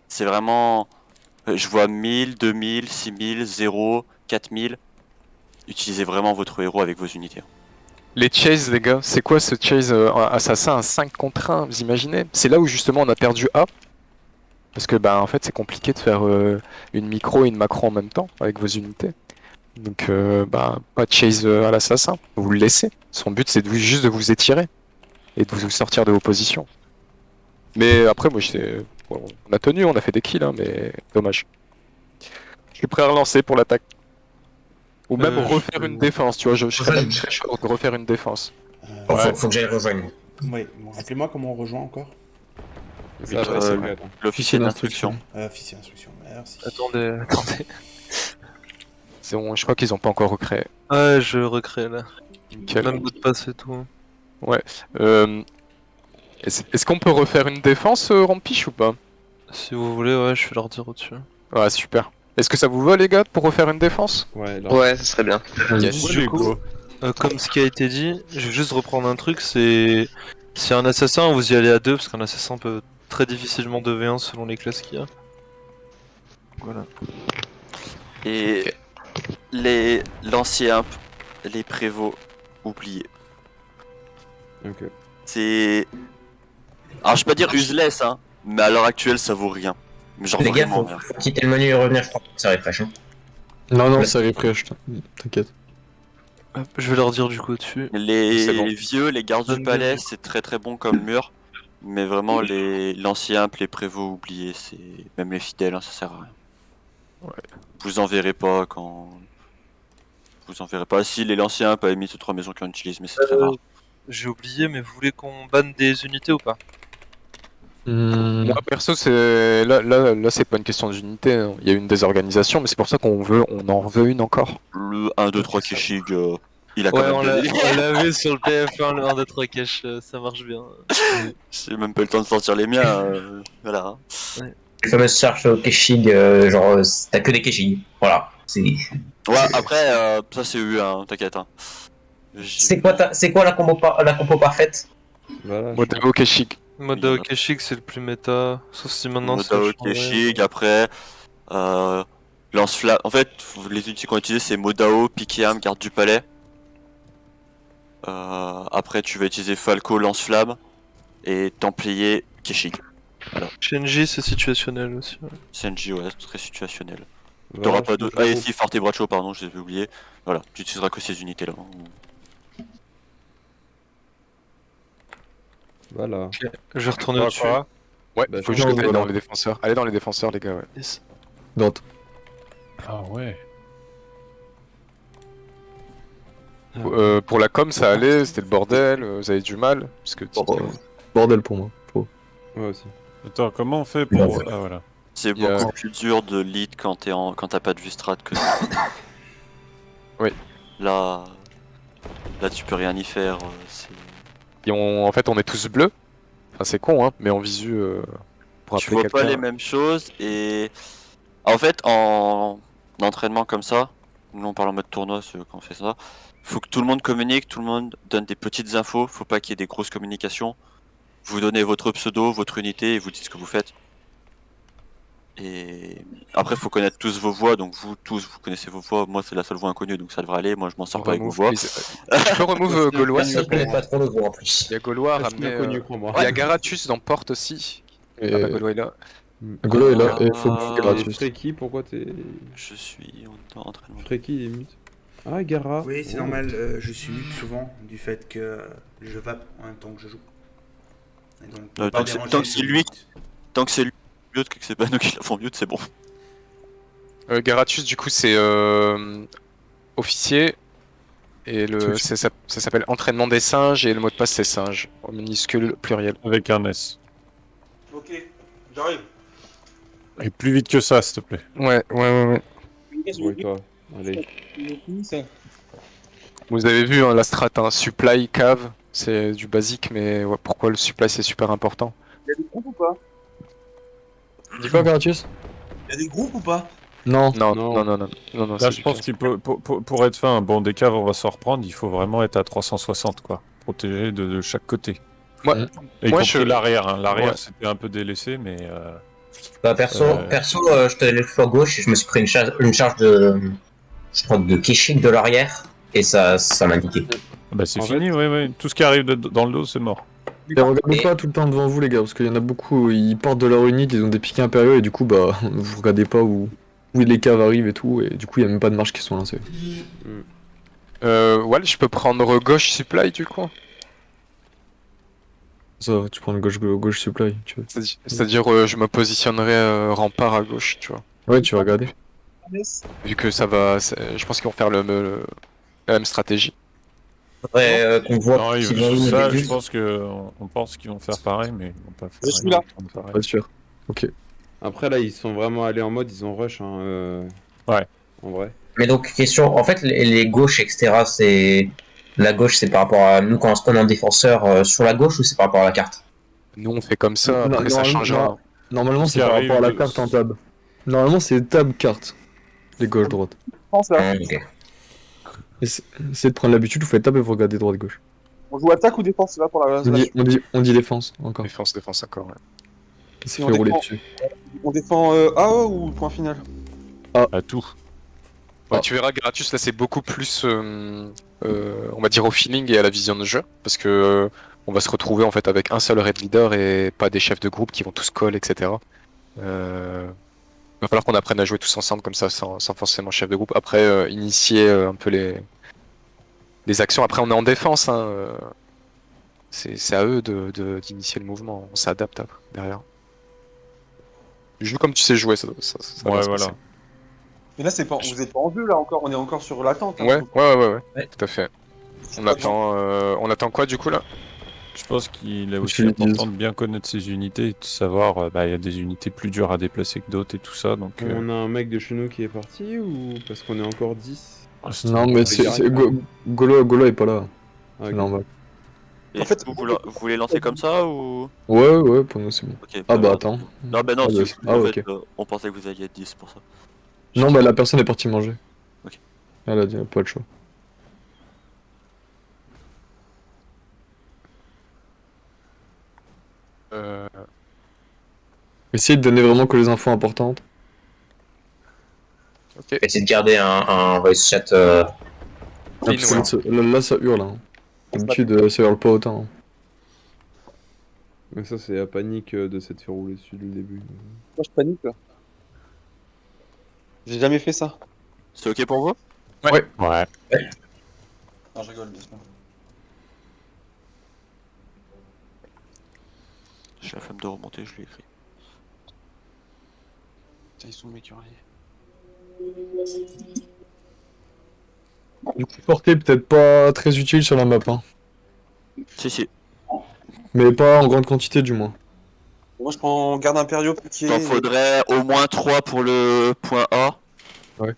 c'est vraiment. Je vois 1000, 2000, 6000, 0, 4000. Utilisez vraiment votre héros avec vos unités. les chases, les gars, c'est quoi ce chase assassin, un 5 contre 1, vous imaginez? C'est là où justement on a perdu A. Parce que bah en fait c'est compliqué de faire une micro et une macro en même temps avec vos unités. Donc, pas de chase à l'assassin. Vous le laissez. Son but, c'est juste de vous étirer et de vous sortir de vos positions. Mais après, moi, bon, on a tenu, on a fait des kills, hein, mais dommage. Je suis prêt à relancer pour l'attaque. Ou même refaire une défense, tu vois. Je serais même très chaud de refaire une défense. Faut que j'aille rejoindre. Oui, bon, rappelez-moi comment on rejoint encore. L'officier d'instruction. Officier d'instruction, merci. Attendez. C'est bon, je crois qu'ils ont pas encore recréé. Ouais, je recrée là. Nickel. Même mot de passe et tout. Ouais. Est-ce qu'on peut refaire une défense, Rampiche, ou pas? Si vous voulez, ouais, je vais leur dire au-dessus. Ouais, super. Est-ce que ça vous va, les gars, pour refaire une défense? Ouais, Ouais, ça serait bien. Yes. Du coup, comme ce qui a été dit, je vais juste reprendre un truc, c'est... Si un assassin, vous y allez à deux, parce qu'un assassin peut très difficilement 2v1 selon les classes qu'il y a. Voilà. Et les lanciers imp, les prévôts, oubliés. Ok. C'est... Alors je vais pas dire useless, hein, mais à l'heure actuelle ça vaut rien. Mais genre Les gars, vraiment faut rien. quitter le menu et revenir, je crois que ça refresh. Hein. Non, ça refresh, t'inquiète. Hop, je vais leur dire du coup dessus. C'est bon. Les vieux, les gardes du palais, c'est très très bon comme mur. Mais vraiment les l'ancien imp, les prévôts oubliés, c'est... Même les fidèles, hein, ça sert à rien. Ouais. Vous en verrez pas quand... Vous en verrez pas. Si les lanciens imp, à la limite, c'est 3 maisons qui en utilisent, mais c'est très rare. J'ai oublié, mais vous voulez qu'on banne des unités ou pas? Moi perso, c'est là c'est pas une question d'unité, hein. Il y a une désorganisation, mais c'est pour ça on en veut une encore. Le 1, 2, 3 Keshig, il a quand Ouais, même on donné. l'avait sur le TF1, le 1, 2, 3 cache, ça marche bien. J'ai même pas eu le temps de sortir les miens, voilà. Les fameuses charges au Keshig, genre, t'as que des Keshig. Voilà. Ouais, après, ça c'est eu, hein, t'inquiète. Hein. C'est quoi la compo parfaite? Voilà. Modao Keshig. Modao Keshig, c'est le plus méta, sauf si maintenant c'est Modao Keshig, après, lance-flamme. En fait, les unités qu'on utilise c'est Modao, Piquéam, garde du palais. Après, tu vas utiliser Falco, lance-flamme, et Templier, Keshig. Voilà. Shenji, c'est situationnel aussi. Ouais. Senji, ouais, c'est très situationnel. Voilà, T'auras je pas peux de. faire Ah, et groupe. si, Forte Bracho, pardon, je les ai oubliés. Voilà, tu utiliseras que ces unités là. Voilà. Je vais retourner Quoi, au-dessus. quoi Ouais, Bah, faut je juste pense aller que dans voilà. les défenseurs. Allez dans les défenseurs, les gars, ouais. Yes. Dante. Ah ouais. Pour la com, ça allait, c'était le bordel, vous avez du mal, parce que Bordel pour moi. Trop. Ouais, aussi. Attends, comment on fait pour... Ah voilà. C'est Il y a- beaucoup plus dur de lead quand t'as pas de vue strat que Oui. Là, tu peux rien y faire. en fait, on est tous bleus. Enfin, c'est con, hein, mais en visu, pour Tu appeler vois pas quelqu'un. les mêmes choses et en fait en entraînement comme ça, nous on parle en mode tournoi quand on fait ça, faut que tout le monde communique, tout le monde donne des petites infos, faut pas qu'il y ait des grosses communications. Vous donnez votre pseudo, votre unité et vous dites ce que vous faites. Et après faut connaître tous vos voix, donc vous tous vous connaissez vos voix, moi c'est la seule voix inconnue donc ça devrait aller, moi je m'en sors pas avec vos voix. Je peux remove Gaulois, s'il Je te plaît. connais pas trop le voix en plus. Il y a Gaulois C'est ramené. inconnu, crois-moi. Il y a Garatus dans Porte aussi. Et Ah bah, Gaulois est là. Golo est là, et faut Ah, que gratuit. Freki, pourquoi t'es. Je suis en entraînement. Freki, il est mute. Ah, Gara. Oui, c'est Oh. normal, je suis mute souvent du fait que je vape en même temps que je joue. Et donc, Tant pas que c'est- déranger tant que les c'est lui- mutes. Tant que c'est lui mute, que c'est pas nous qui la font mute, c'est bon. Garatus, du coup, c'est officier. Et ça s'appelle entraînement des singes. Et le mot de passe, c'est singe. En minuscule, pluriel. Avec un S. Ok, j'arrive. Et plus vite que ça, s'il te plaît. Ouais. Ouais, toi. Allez. Vous avez vu hein, la strat, hein, supply, cave. C'est du basique, mais ouais, pourquoi le supply c'est super important? Il y a des groupes ou pas? Dis quoi, Gratius? Il y a des groupes ou pas? Non. Non. Là, c'est je pense qu'il peut, pour être fin, bon, des caves, on va s'en reprendre, il faut vraiment être à 360, quoi. Protégé de chaque côté. Ouais. Et y Moi, compris je- l'arrière, hein. L'arrière, Ouais. c'était un peu délaissé, mais... Bah, perso, je te laisse flanc gauche et je me suis pris une charge de. Je crois de Keshig de l'arrière. Et ça m'a niqué. Bah, c'est En fini, ouais. Tout ce qui arrive dans le dos, c'est mort. Et regardez pas tout le temps devant vous, les gars, parce qu'il y en a beaucoup, ils portent de leur unité, ils ont des piquets impériaux, et du coup, bah, vous regardez pas où où les caves arrivent et tout, et du coup, il y a même pas de marches qui sont lancées. Ouais, je peux prendre gauche supply du coup. Ça, tu prends le gauche supply, tu veux. C'est-à-dire, je me positionnerai rempart à gauche, tu vois. Ouais, tu vas regarder. Vu que ça va, je pense qu'ils vont faire la même stratégie. Faudrait qu'on voit Non, s'ils vont où au ça, début. je pense que on pense qu'ils vont faire pareil, mais ils vont pas faire. Je suis là. ils vont faire pareil. Pas sûr. Ok. Après, là, ils sont vraiment allés en mode, ils ont rush, hein, Ouais. en vrai. Mais donc, question, en fait, les gauches, etc., c'est. La gauche, c'est par rapport à nous quand on spawn en défenseur sur la gauche ou c'est par rapport à la carte? Nous, on fait comme ça, Non, après ça changera. Normalement, Ce c'est qui par arrive rapport à la de- carte en tab. Normalement, c'est tab carte. Les gauche-droite. Je pense là. Ok. Essayez de prendre l'habitude, vous faites tab et vous regardez droite-gauche. On joue attaque ou défense là pour la. On dit défense, encore. Défense encore, ouais. Il s'est Et on fait rouler défend. dessus. On défend AO ou point final? À tout. Ouais, tu verras, Gratus, là, c'est beaucoup plus, on va dire, au feeling et à la vision de jeu, parce que on va se retrouver en fait avec un seul raid leader et pas des chefs de groupe qui vont tous call, etc. Va falloir qu'on apprenne à jouer tous ensemble comme ça, sans forcément chef de groupe. Après, initier un peu les actions. Après, on est en défense, hein, c'est à eux d'initier le mouvement. On s'adapte après, derrière. Joue comme tu sais jouer, ça va Ouais, se voilà. passer. Mais là, c'est pas, vous êtes pas en jeu là encore, on est encore sur l'attente. Hein. Ouais, tout à fait. On attend quoi du coup là? Je pense qu'il est Je aussi le important de bien connaître ses unités et de savoir, il y a des unités plus dures à déplacer que d'autres et tout ça, donc... On a un mec de chez nous qui est parti ou parce qu'on est encore 10? Non, mais Golo est pas là. Ah, C'est ok. normal. Et En fait, vous voulez lancer comme ça ou... Ouais, pour nous, c'est bon. Ok, Ah bah alors- attends. Non, bah non, Ah, bah, c'est- ah, en ok. fait, on pensait que vous alliez être 10 pour ça. Non, bah la personne est partie manger. Ok. Elle a dit, pas de choix. Essayez de donner vraiment que les infos importantes. Ok. Essayez de garder un voice chat. Ah, parce que là, ça hurle. Hein. D'habitude, ça hurle pas autant. Hein. Mais ça, c'est la panique de s'être fait rouler dessus dès le début. Moi, je panique là. J'ai jamais fait ça. C'est ok pour vous? Ouais. Non, je rigole, doucement. J'ai la flemme de remonter, je l'ai écrit. Tiens, ils sont m'écurriers. Du coup, portée peut-être pas très utile sur la map. Hein. Si. Mais pas en grande quantité, du moins. Moi, je prends garde impériaux piqué. T'en faudrait au moins 3 pour le point A. Ouais.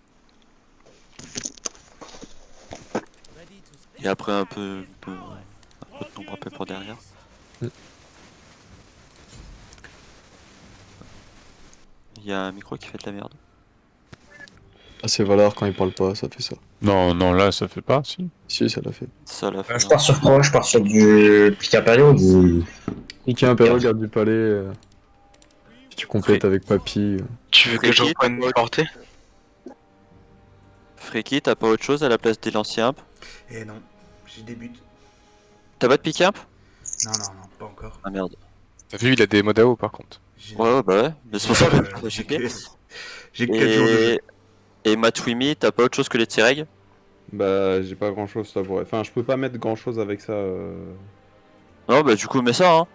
Et après un peu de nombre un peu pour derrière. Il y a un micro qui fait de la merde. Ah, c'est Valar quand il parle pas, ça fait ça. Non, là, ça fait pas, si. Si, ça l'a fait. Ça l'a fait. Je pars sur quoi? Je pars sur du pique impériaux ou du. Niquer un perro, garde du palais. Si tu complètes avec Papy. Tu veux que je reprenne une portée? Freaky, t'as pas autre chose à la place des lanciers imp? Eh non, j'y débute. T'as pas de pick imp? Non, pas encore. Ah merde. T'as vu, il a des modao par contre. Ouais, bah ouais. Mais c'est pour ça que J'ai j'ai que 4 jours de jeu. Et Matwimi, t'as pas autre chose que les Tsereg? Bah, j'ai pas grand chose, ça pourrait. Enfin, je peux pas mettre grand chose avec ça. Non, bah du coup, mets ça, hein.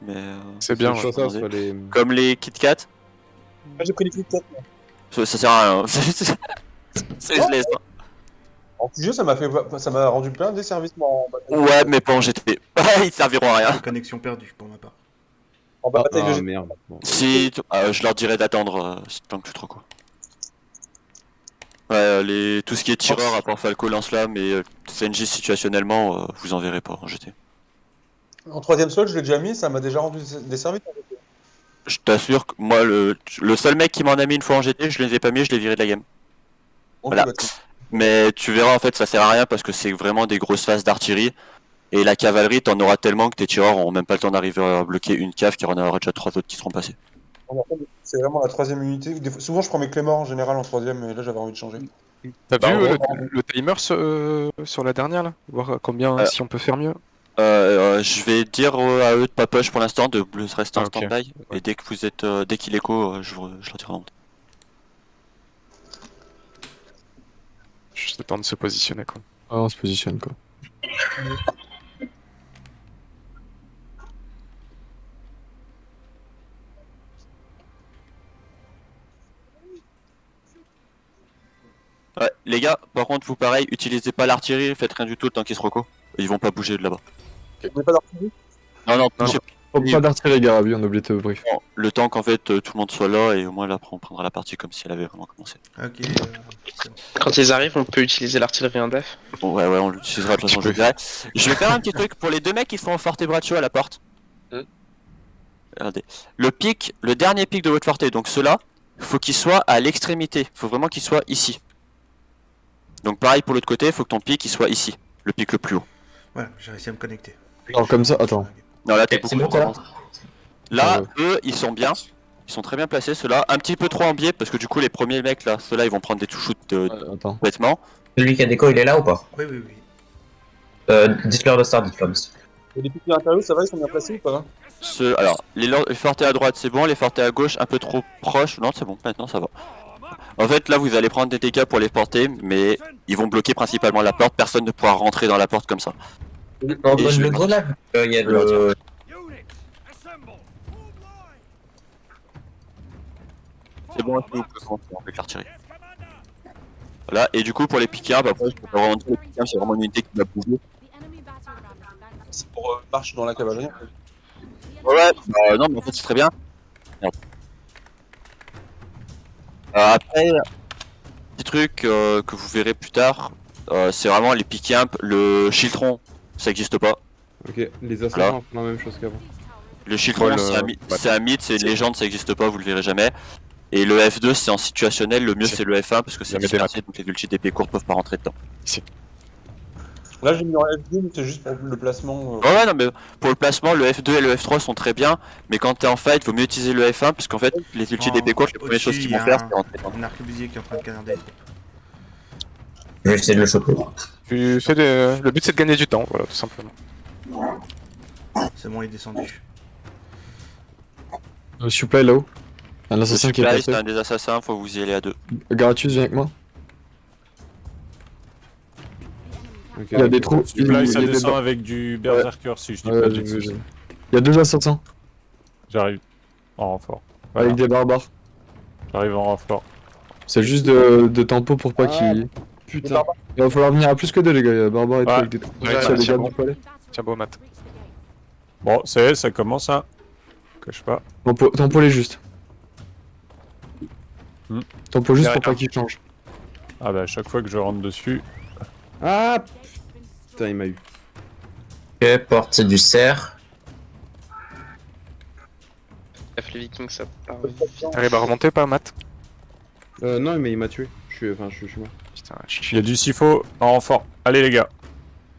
Mais. C'est bien, soit ça, soit les. Comme les Kit Kat. Ah, j'ai pris les clics 4 là. Ça sert à rien. C'est useless. Hein. En plus, ça m'a rendu plein des services en bataille. Ouais, mais pas en GT. Ils serviront à rien. Connexion perdue pour ma part. En bataille de Ah GT. merde. Bon. Si, je leur dirais d'attendre tant que tu trop quoi. Ouais, tout ce qui est tireur, à part Falco, lance-là, mais CNJ situationnellement, vous en verrez pas en GT. En 3ème slot, je l'ai déjà mis, ça m'a déjà rendu des services en GT. Je t'assure que moi, le seul mec qui m'en a mis une fois en GT, je les ai pas mis, je l'ai viré de la game. Ok, Voilà. bah, Mais tu verras, en fait, ça sert à rien parce que c'est vraiment des grosses phases d'artillerie. Et la cavalerie, t'en auras tellement que tes tireurs auront même pas le temps d'arriver à bloquer une cave, qu'il y en aura déjà 3 autres qui seront passés. c'est vraiment la 3ème unité. Souvent, je prends mes Cléments en général en 3ème, mais là, j'avais envie de changer. T'as Bah, vu en le timer sur la dernière là? Voir combien, si on peut faire mieux? Je vais dire à eux de pas push pour l'instant, de rester en Ah, ok. stand-by. Et dès que vous êtes, dès qu'il est co, je leur dirai de remonter. Ouais, ouais, ouais. Ouais, ouais, ouais. Ouais, ouais, ouais. Ouais, ouais, ouais. Ouais, ouais, ouais. Ouais, ouais, ouais. Ouais, ouais, ouais. Ouais, ouais, ouais. Ouais, ouais, ouais. Ouais, ouais, ouais. Ouais, ouais, ouais. Ouais, ouais, ouais. Je vais dire à eux de pas push pour l'instant, de rester en stand-by. Et dès que vous êtes Juste le temps de se positionner quoi. Ah, on se positionne quoi. Ouais, les gars, par contre, vous pareil, utilisez pas l'artillerie, faites rien du tout le temps qu'ils se reco. Ils vont pas bouger de là-bas. On n'est pas d'artillerie. Non, non, Non, touchez Oh, pas d'artillerie, Garabi, on a oublié de te brief. pas. Le temps qu'en fait tout le monde soit là et au moins là après on prendra la partie comme si elle avait vraiment commencé. Ok. C'est bon. Quand ils arrivent, on peut utiliser l'artillerie en def. Bon, ouais, on l'utilisera de toute façon, je dirais. Je vais faire un petit truc pour les deux mecs qui sont au Forte Braccio à la porte. Regardez. Le dernier pic de votre Forte, donc ceux-là, faut qu'il soit à l'extrémité. Faut vraiment qu'il soit ici. Donc pareil pour l'autre côté, faut que ton pic il soit ici. Le pic le plus haut. Voilà, j'ai réussi à me connecter. Alors comme ça, attends. Non, là t'es C'est beaucoup bon, trop ça loin. Là, Ah eux, ils sont bien. Ils sont très bien placés, ceux-là. Un petit peu trop en biais, parce que du coup, les premiers mecs là, ceux-là, ils vont prendre des touches Attends. bêtement. Celui qui a déco, il est là ou pas? Oui, oui, oui. Dites-leur de start, dites-leur. Et les piquets intérieurs, ça va, ils sont bien placés ou pas? Alors, les fortés à droite, c'est bon. Les fortés à gauche, un peu trop proches. Non, c'est bon, maintenant ça va. En fait, là, vous allez prendre des dégâts pour les porter, mais ils vont bloquer principalement la porte. Personne ne pourra rentrer dans la porte comme ça. On Et donne je le vais- grenade. Il y a Je le le. Units, assemble. Move line. C'est bon, est-ce que vous pouvez commencer avec l'artillerie. Voilà, et du coup, pour les piqueurs, bah, après, je peux vraiment dire, les piqueurs, c'est vraiment une unité qui va bouger. C'est pour marche dans la cavalerie. Ouais, bah, non, mais en fait, c'est très bien. Merde. Après, petit truc que vous verrez plus tard, c'est vraiment les pick imp, le Chiltron, ça existe pas. Ok, les assassins font la même chose qu'avant. Le Chiltron, Ouais, c'est un mythe, c'est une légende, ça existe pas, vous le verrez jamais. Et le F2, c'est en situationnel, le mieux c'est le F1 parce que c'est Jamais des dispersé, donc les ultis d'épée courte peuvent pas rentrer dedans. Là, j'ai mis en F2, mais c'est juste pour le placement. Ouais, non, mais pour le placement, le F2 et le F3 sont très bien, mais quand t'es en fight, vaut mieux utiliser le F1 parce qu'en fait, les ultis d'épée courte, les premières choses qu'ils vont faire, c'est rentrer dedans. Un arquebusier qui est en train de canarder les troupes. Je vais essayer de le choper. Tu fais des... Le but c'est de gagner du temps, voilà, tout simplement. C'est bon, il est descendu. Supply là-haut. Un Le assassin qui est supply, passé. c'est un des assassins, faut vous y aller à deux. Gratuit, viens avec moi. Ok. Il y a des trous. Supply, ça il y a des descend bas- avec du Berserker si je dis Ouais, pas de j'ai vu, bêtises. j'ai vu. Il y a deux assassins J'arrive en renfort. Voilà, avec des barbares. j'arrive en renfort. C'est juste de tempo pour pas qu'ils. Putain. Il va falloir venir à plus que deux, les gars. Il y a barbares et tout Ouais. avec des trous. Ouais, S'il y a ouais, des c'est gars bon. du palais. Tiens beau Matt. Bon, ça commence à... Cache pas. Tempo les juste. Tempo juste pour Derrière. pas qu'ils changent. Ah bah à chaque fois que je rentre dessus... Ah putain, il m'a eu. Ok, porte du cerf. Les Vikings, ça part. T'arrives à remonter pas Matt? Non, mais il m'a tué. Je suis mort. Putain, Il y a du SIFO en renfort. Allez les gars.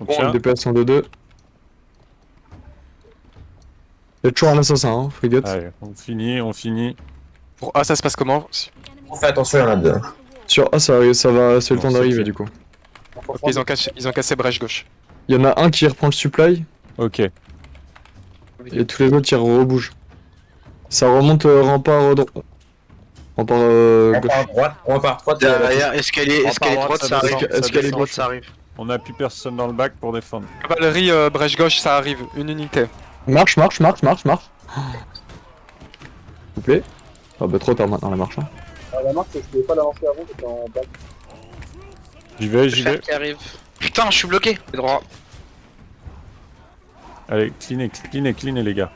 On Bon, tient. le DPS en 2-2. Il y a toujours un assassin, hein, frigate. Allez, on finit. Pour A ça se passe comment? Fais attention, il y en a deux. Sur A, ça va, c'est le Bon, temps c'est d'arriver fait. du coup. Ok, ils ont cassé brèche gauche. Il y en a un qui reprend le supply Ok. et tous les autres ils rebougent. Ça remonte rempart gauche. Rempart droite. Derrière, escalier droite, ça arrive. Escalier gauche. Ça arrive. On a plus personne dans le bac pour défendre. Cavalerie brèche gauche, ça arrive. Une unité. Marche. S'il vous plaît. Ah bah trop tard maintenant la marche. Hein. La marque, je pouvais pas l'avancer avant, j'étais en bas. J'y vais. Qui arrive. Putain, je suis bloqué. C'est droit. Allez, cleanez les gars.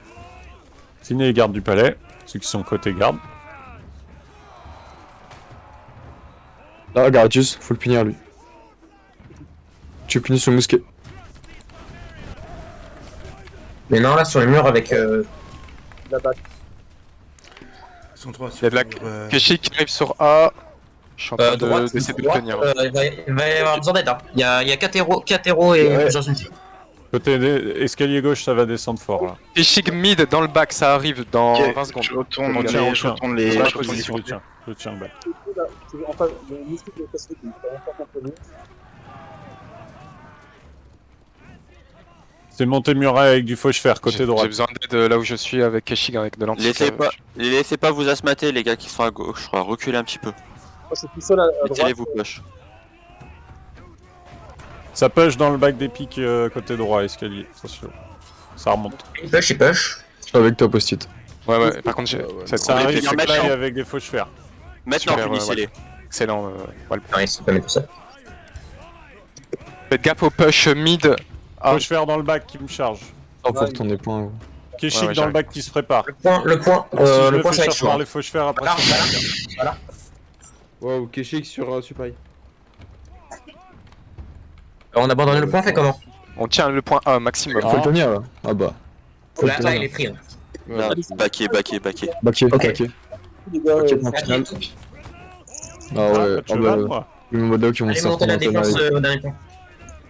Cleanez les gardes du palais. Ceux qui sont côté garde. Là, Garatius, faut le punir lui. Tu punis sur le mousquet. Mais non, là sur les murs avec. La batte. Ils sont trois Il y sur. a de la Keshi qui arrive sur A. Je suis en train Droite, d'essayer de le droite, tenir. il va y avoir besoin d'aide. Hein. Il y a 4 héros et Ouais. plusieurs unités. Côté escalier gauche, ça va descendre fort là. Keshi mid dans le back, ça arrive dans Ok, 20 secondes. Je retourne On tient, je retourne les. Je Je retourne les je tiens le bac. En face, le mousquet de Cassidy, il est encore contre nous. C'est monter muraille avec du fauche-fer, côté J'ai droit. besoin d'aide là où je suis avec Keshi avec de l'anti. Laissez pas vous asmater les gars qui sont à gauche, reculez un petit peu. Moi, je suis tout seul à droite. Mettez-les vous poche. Ça push dans le bac des pics côté droit, escalier. Attention. Ça remonte. Il push, il push. Je suis avec toi, post-it. Ouais, par contre, Ça arrive, finir c'est maintenant. play avec des faux cheveux. Maintenant, Super, finissez-les. excellent. Walp. Non, il se peut mettre tout ça. Faites gaffe au push mid. Ah, Faux cheveux dans le bac qui me charge. Oh, faut retourner point. Gros. Keshik Ouais, dans le j'arrive. bac qui se prépare. Le point, Si je le point, me ça fais va être chercher chaud. par les faux cheveux après. Voilà, c'est voilà. Voilà. Wow, Keshik sur Supai. On a abandonné le point, fait comment? on tient le point A maximum. Faut le tenir là. Ah bah. Faut le Là, tenir. il est pris. Hein. Là, baqué. Backé. Ok. backé. Les gars, Ok, bon, final. Ah ouais, tu ah veux bah. moi. Le Modo qui vont Allez, se monter la faire défense au dernier point.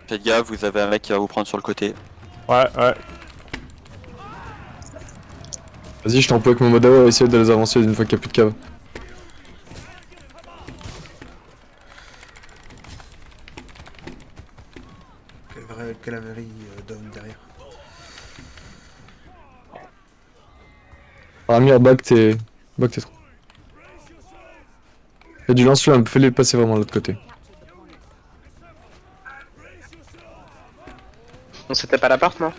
Faites gaffe, vous avez un mec qui va vous prendre sur le côté. Ouais. Vas-y, je t'emploie avec mon Modao à essayer de les avancer une fois qu'il n'y a plus de cave. Cavalerie down derrière. Ramir, back t'es trop. Fais du lance-flamme, fais-les passer vraiment de l'autre côté. On s'était pas à l'appart, non?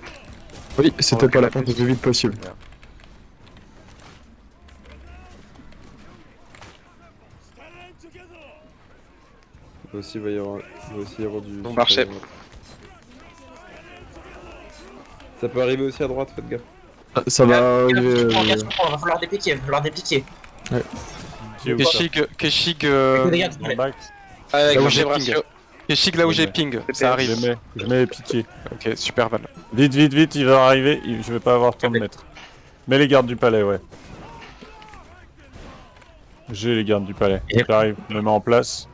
Oui, c'était pas la pente le plus vite possible. Il va aussi y avoir du. Bon marché. Ça peut arriver aussi à droite, faites gaffe. Ça va arriver. Il va falloir dépiquer, Keshik, Regarde, dans le bac. Avec Là où le j'ai ratio. ping. Keshik là où j'ai ping, ça arrive. Je mets pitié. Ok, super Val. Vite, il va arriver. Je vais pas avoir le temps de mettre. Mets les gardes du palais, ouais. J'ai les gardes du palais. J'arrive, je me mets en place.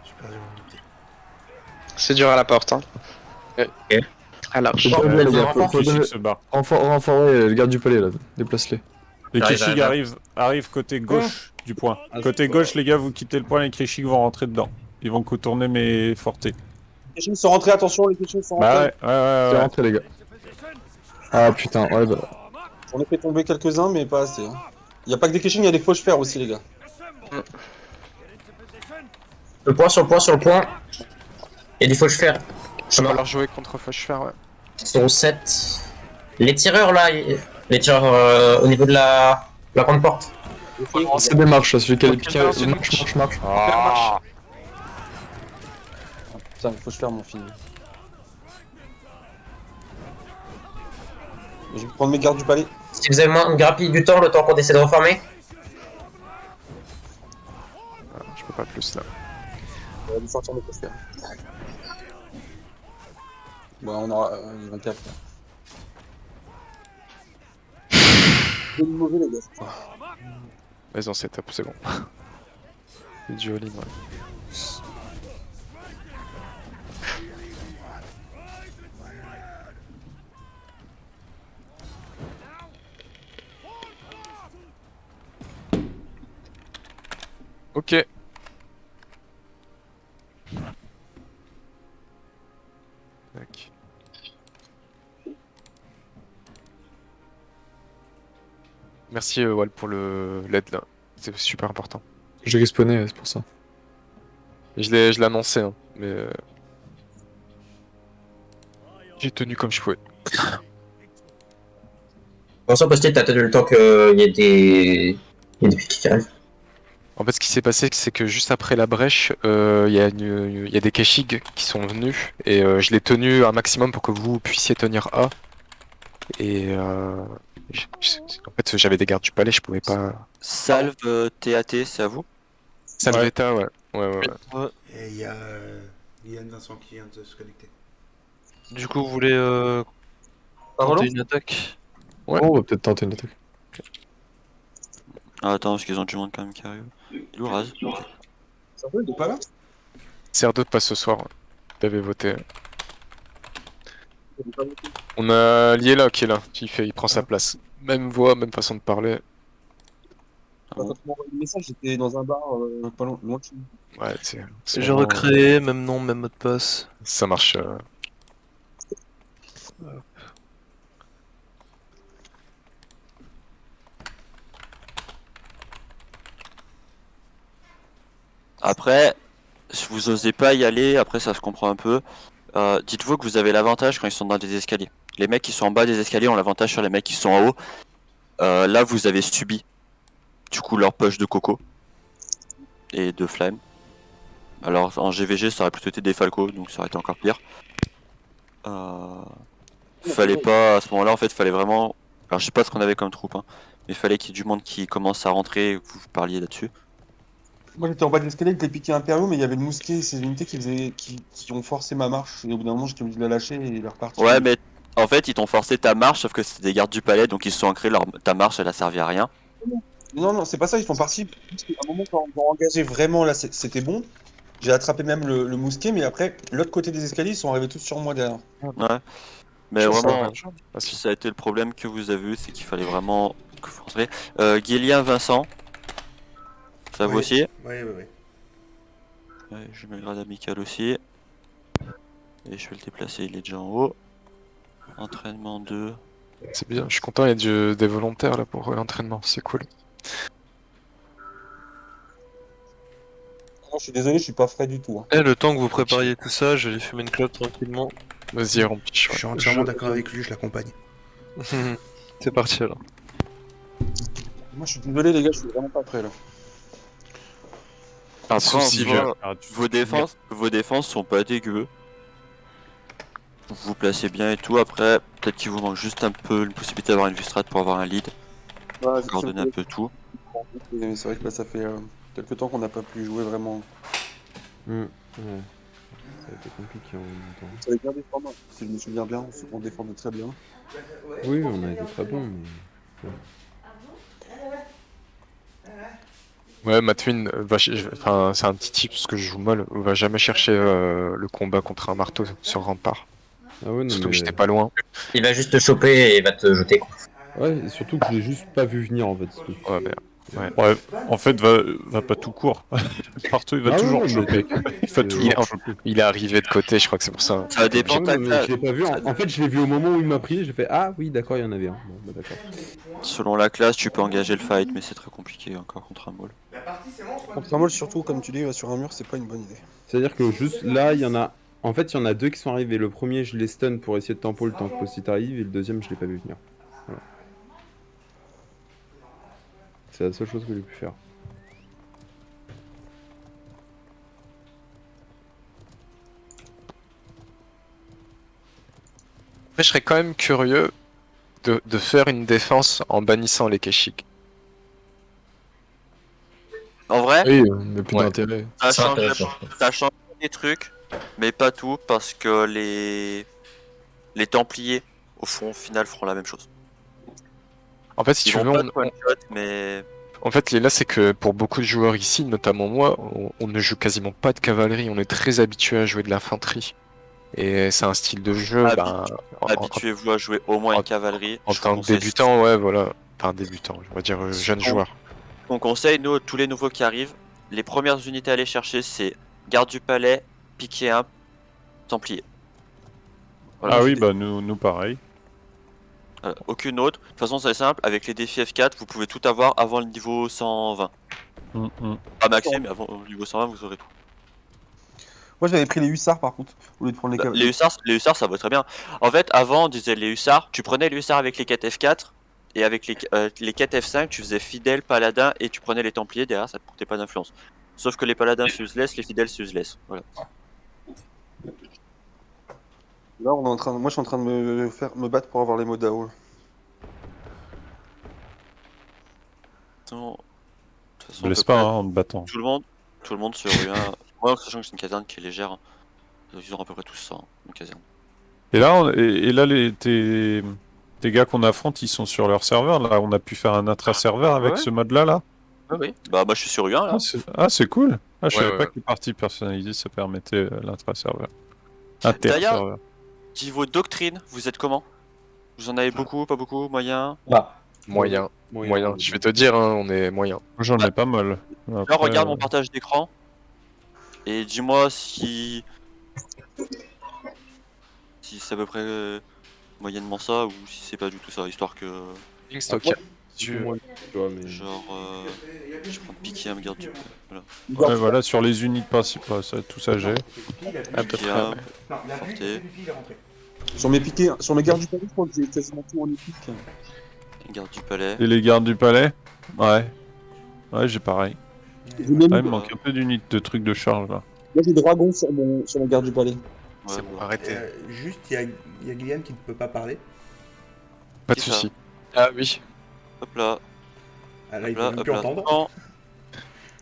J'ai perdu mon unité. C'est dur à la porte, hein. Ok. Alors, Faut pas oublier, les gars, faut Keshik donner- se barre. renforcer les gardes du palais là, déplace-les. Les J'arrive, Keshik j'arrive. arrivent côté gauche du point. Ah, Côté c'est gauche, les gars, vous quittez le point, les Keshik vont rentrer dedans. Ils vont contourner mes fortés. Les Keshik sont rentrés, attention, les Keshik sont Bah rentrés. C'est rentré les gars. Ah putain, ouais bah. J'en ai fait tomber quelques-uns, mais pas assez. Hein. Il y a pas que des Keshik, il y a des faux cheveux aussi, les gars. Le point sur le point sur le point. Il y a du fauche fer. Je vais leur jouer contre Fauchefer, ouais. Ils sont au 7. Les tireurs là, les tireurs au niveau de la grande porte. C'est des marches là, celui qui a les piquets. c'est une Marche. Ah. Putain, les faux cheveux m'ont fini. Je vais prendre mes gardes du palais. Si vous avez moins une grappille du temps, le temps qu'on essaie de reformer. Je peux pas plus là. On va lui sortir mes faux cheveux. Bon, on aura 24 là. C'est mauvais, les gars. cette fois. Vas-y, on setup, c'est bon. C'est du all-in, ouais. Ok. Tac. Merci Wal pour l'aide là, c'est super important. J'ai respawné, c'est pour ça. Je l'ai annoncé, hein, mais j'ai tenu comme je pouvais. Bon, ça, post-it, t'as tenu le temps qu'il y ait des pics qui arrivent. En fait, ce qui s'est passé, c'est que juste après la brèche, il y a des Keshig qui sont venus et je l'ai tenu un maximum pour que vous puissiez tenir A. Et en fait, j'avais des gardes du palais, je pouvais pas. Salve TAT, c'est à vous? Salvetta, ouais. Ouais. Et il y a Yann Vincent qui vient de se connecter. Du coup, vous voulez tenter une attaque? Ouais. Oh, on va peut-être tenter une attaque. Ah, attends, parce qu'ils ont du monde quand même qui arrive. Il ou rase? Ça va, il est pas là? CR2 passe ce soir, ouais. Il avait voté. On a Liela qui est là, il prend sa place. Même voix, même façon de parler. Quand tu m'as envoyé le message, j'étais dans un bar pas loin de chez nous. Ouais, c'est J'ai vraiment- recréé, même nom, même mot de passe. Ça marche. Après, si vous osez pas y aller, après ça se comprend un peu. Dites-vous que vous avez l'avantage quand ils sont dans des escaliers. Les mecs qui sont en bas des escaliers ont l'avantage sur les mecs qui sont en haut. Là, vous avez subi du coup leur poche de coco et de flemme. Alors en GVG, ça aurait plutôt été des Falco, donc ça aurait été encore pire. Fallait pas à ce moment-là, en fait, fallait vraiment. Alors je sais pas ce qu'on avait comme troupe, hein, mais fallait qu'il y ait du monde qui commence à rentrer et que vous parliez là-dessus. Moi j'étais en bas de l'escalier avec les piquets impériaux, mais il y avait le mousquet et ces unités qui ont forcé ma marche. Et au bout d'un moment, j'étais obligé de la lâcher et de repartir. Ouais, mais en fait, ils t'ont forcé ta marche, sauf que c'était des gardes du palais, donc ils se sont ancrés, ta marche, elle a servi à rien. Non, c'est pas ça, ils sont partis. Parce qu'à un moment, quand on engagé vraiment, là, c'était bon. J'ai attrapé même le mousquet, mais après, l'autre côté des escaliers, ils sont arrivés tous sur moi derrière. Ouais. Mais Je vraiment, sais ça a été le problème que vous avez eu, c'est qu'il fallait vraiment que vous rentrez. Guélien, Vincent, ça vous aussi? Ouais. Ouais, je mets le grade amical aussi. Et je vais le déplacer, il est déjà en haut. Entraînement 2. C'est bien, je suis content, il y a des volontaires là pour l'entraînement, c'est cool. Non, je suis désolé, je suis pas frais du tout. Hein. Eh, le temps que vous prépariez tout ça, j'allais fumer une clope tranquillement. Vas-y, Rompiche. Je suis entièrement d'accord avec lui, je l'accompagne. C'est parti alors. Moi, je suis désolé, les gars, je suis vraiment pas prêt là. Après, en Souci, soi, vos défenses sont pas dégueu. Vous vous placez bien et tout. Après, peut-être qu'il vous manque juste un peu une possibilité d'avoir une vue strat pour avoir un lead. Ouais, Coordonner un peu tout. Mais c'est vrai que là, ça fait quelques temps qu'on n'a pas pu jouer vraiment. Ouais. Ça a été compliqué en même temps. Ça avait bien défendre, si je me souviens bien, on défendait très bien. Oui, on a été très bons, mais. Ouais, Matwin, enfin, c'est un petit tip parce que je joue mal, va jamais chercher le combat contre un marteau sur rempart. Ah ouais, non, Surtout que mais... j'étais pas loin. Il va juste te choper et va te jeter. Ouais, et surtout que je l'ai juste pas vu venir en fait. Ouais, merde. Ouais, en fait, va pas tout court. Le marteau, il va Ah toujours ouais, choper. Il va toujours choper. Il est arrivé de côté, je crois que c'est pour ça. Ça dépend de ta mais classe. je l'ai pas vu. En fait, je l'ai vu au moment où il m'a pris. J'ai fait ah oui, d'accord, il y en avait un. Bon, bah, d'accord. Selon la classe, tu peux engager le fight, mais c'est très compliqué encore contre un maul. Contre un mol, surtout, comme tu dis, sur un mur, c'est pas une bonne idée. C'est-à-dire que juste là, il y en a. En fait, il y en a deux qui sont arrivés. Le premier, je l'ai stun pour essayer de tempo le temps que Postit arrive, et le deuxième, je l'ai pas vu venir. Voilà. C'est la seule chose que j'ai pu faire. Après, je serais quand même curieux de faire une défense en bannissant les Keshik. En vrai, Oui, il n'y a plus d'intérêt. ça change des trucs, mais pas tout, parce que les Templiers, au fond, au final, feront la même chose. En fait, si Ils tu veux, vont pas te one-shot, mais... En fait, là, c'est que pour beaucoup de joueurs ici, notamment moi, on ne joue quasiment pas de cavalerie, on est très habitué à jouer de l'infanterie. Et c'est un style de jeu. Habituez-vous à jouer au moins une cavalerie. En tant que débutant, ouais, voilà. Enfin, débutant, on va dire jeune joueur. On conseille, nous, tous les nouveaux qui arrivent, les premières unités à aller chercher, c'est garde du palais, piqué 1, templier. Voilà, Ah oui, bah nous pareil. aucune autre. De toute façon, c'est simple, avec les défis F4, vous pouvez tout avoir avant le niveau 120. Pas maxé, mais avant le niveau 120, vous aurez tout. Moi, j'avais pris les hussards par contre, au lieu de prendre les cavaliers. Les hussards, ça va très bien. En fait, avant, on disait les hussards, tu prenais les hussards avec les quêtes F4, et avec les quêtes F5, tu faisais fidèle, paladin, et tu prenais les templiers, derrière, ça te portait pas d'influence. Sauf que les paladins c'est useless, les fidèles c'est useless. Voilà. Là, on est en train moi, je suis en train de me battre pour avoir les mots d'AO. De toute façon, Blesse pas, hein, en te battant. Tout le monde sur U1. Moi, sachant que c'est une caserne qui est légère, hein. Ils ont à peu près tous ça, hein, une caserne. Et là, tes gars qu'on affronte, ils sont sur leur serveur. Là, on a pu faire un intra-serveur avec ce mode-là, là. Oui. Bah, je suis sur U1 là. C'est cool. Ah, je savais ouais. pas que les parties personnalisées, ça permettait l'intra-serveur. D'ailleurs, niveau doctrine, vous êtes comment? Vous en avez beaucoup, pas beaucoup, moyen? Moyen. Je vais te dire, hein, on est moyen. Moi, j'en ai pas mal. Là, Après, regarde mon partage d'écran. Et dis-moi si c'est à peu près moyennement ça ou si c'est pas du tout ça, histoire que... plus moi, tu vois, mais... Genre, je prends piquer un garde du voilà. Ouais, voilà, sur les unités principales, ça, tout ça j'ai. À peu Piquer près. un, Ouais. Non, la Forte. vue, il est rentré. Sur mes piquets, sur mes gardes du palais, je crois que j'ai quasiment tout en épique. garde du palais. Et les gardes du palais? Ouais. Ouais, j'ai pareil. J'ai même- Ah, il me manque un peu d'unités de trucs de charge là. Moi j'ai dragon sur mon garde du palais. C'est Ouais, bon, voilà. arrêtez. Juste, il y a Gillian qui ne peut pas parler. Pas de Qui ça soucis. Ah oui. Hop là, Ah, là, il hop là, peut même hop plus là. entendre. Non,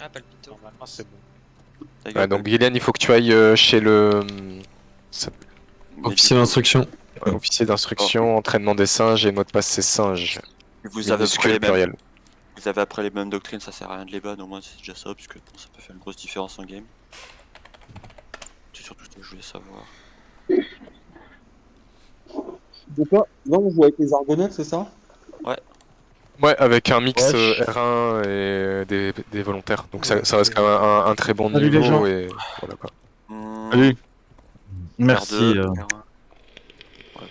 Ah, palpito. Normalement, c'est bon. ta gueule, Ouais, donc Gillian, il faut que tu ailles chez le mais Officier du coup, d'instruction. officier d'instruction, entraînement des singes et mot de passe c'est singes. Vous avez, après Minuscule les mêmes, pluriel. vous avez après les mêmes doctrines, ça sert à rien de les ban, au moins c'est déjà ça, parce que bon, ça peut faire une grosse différence en game. C'est surtout ce que je voulais savoir. Donc là, on joue avec les argonnettes, c'est ça? Ouais, avec un mix Wesh. R1 et des volontaires. Donc ça reste quand même un très bon Salut les niveau gens. et voilà quoi. Salut. Merci. R2, R1. Ouais,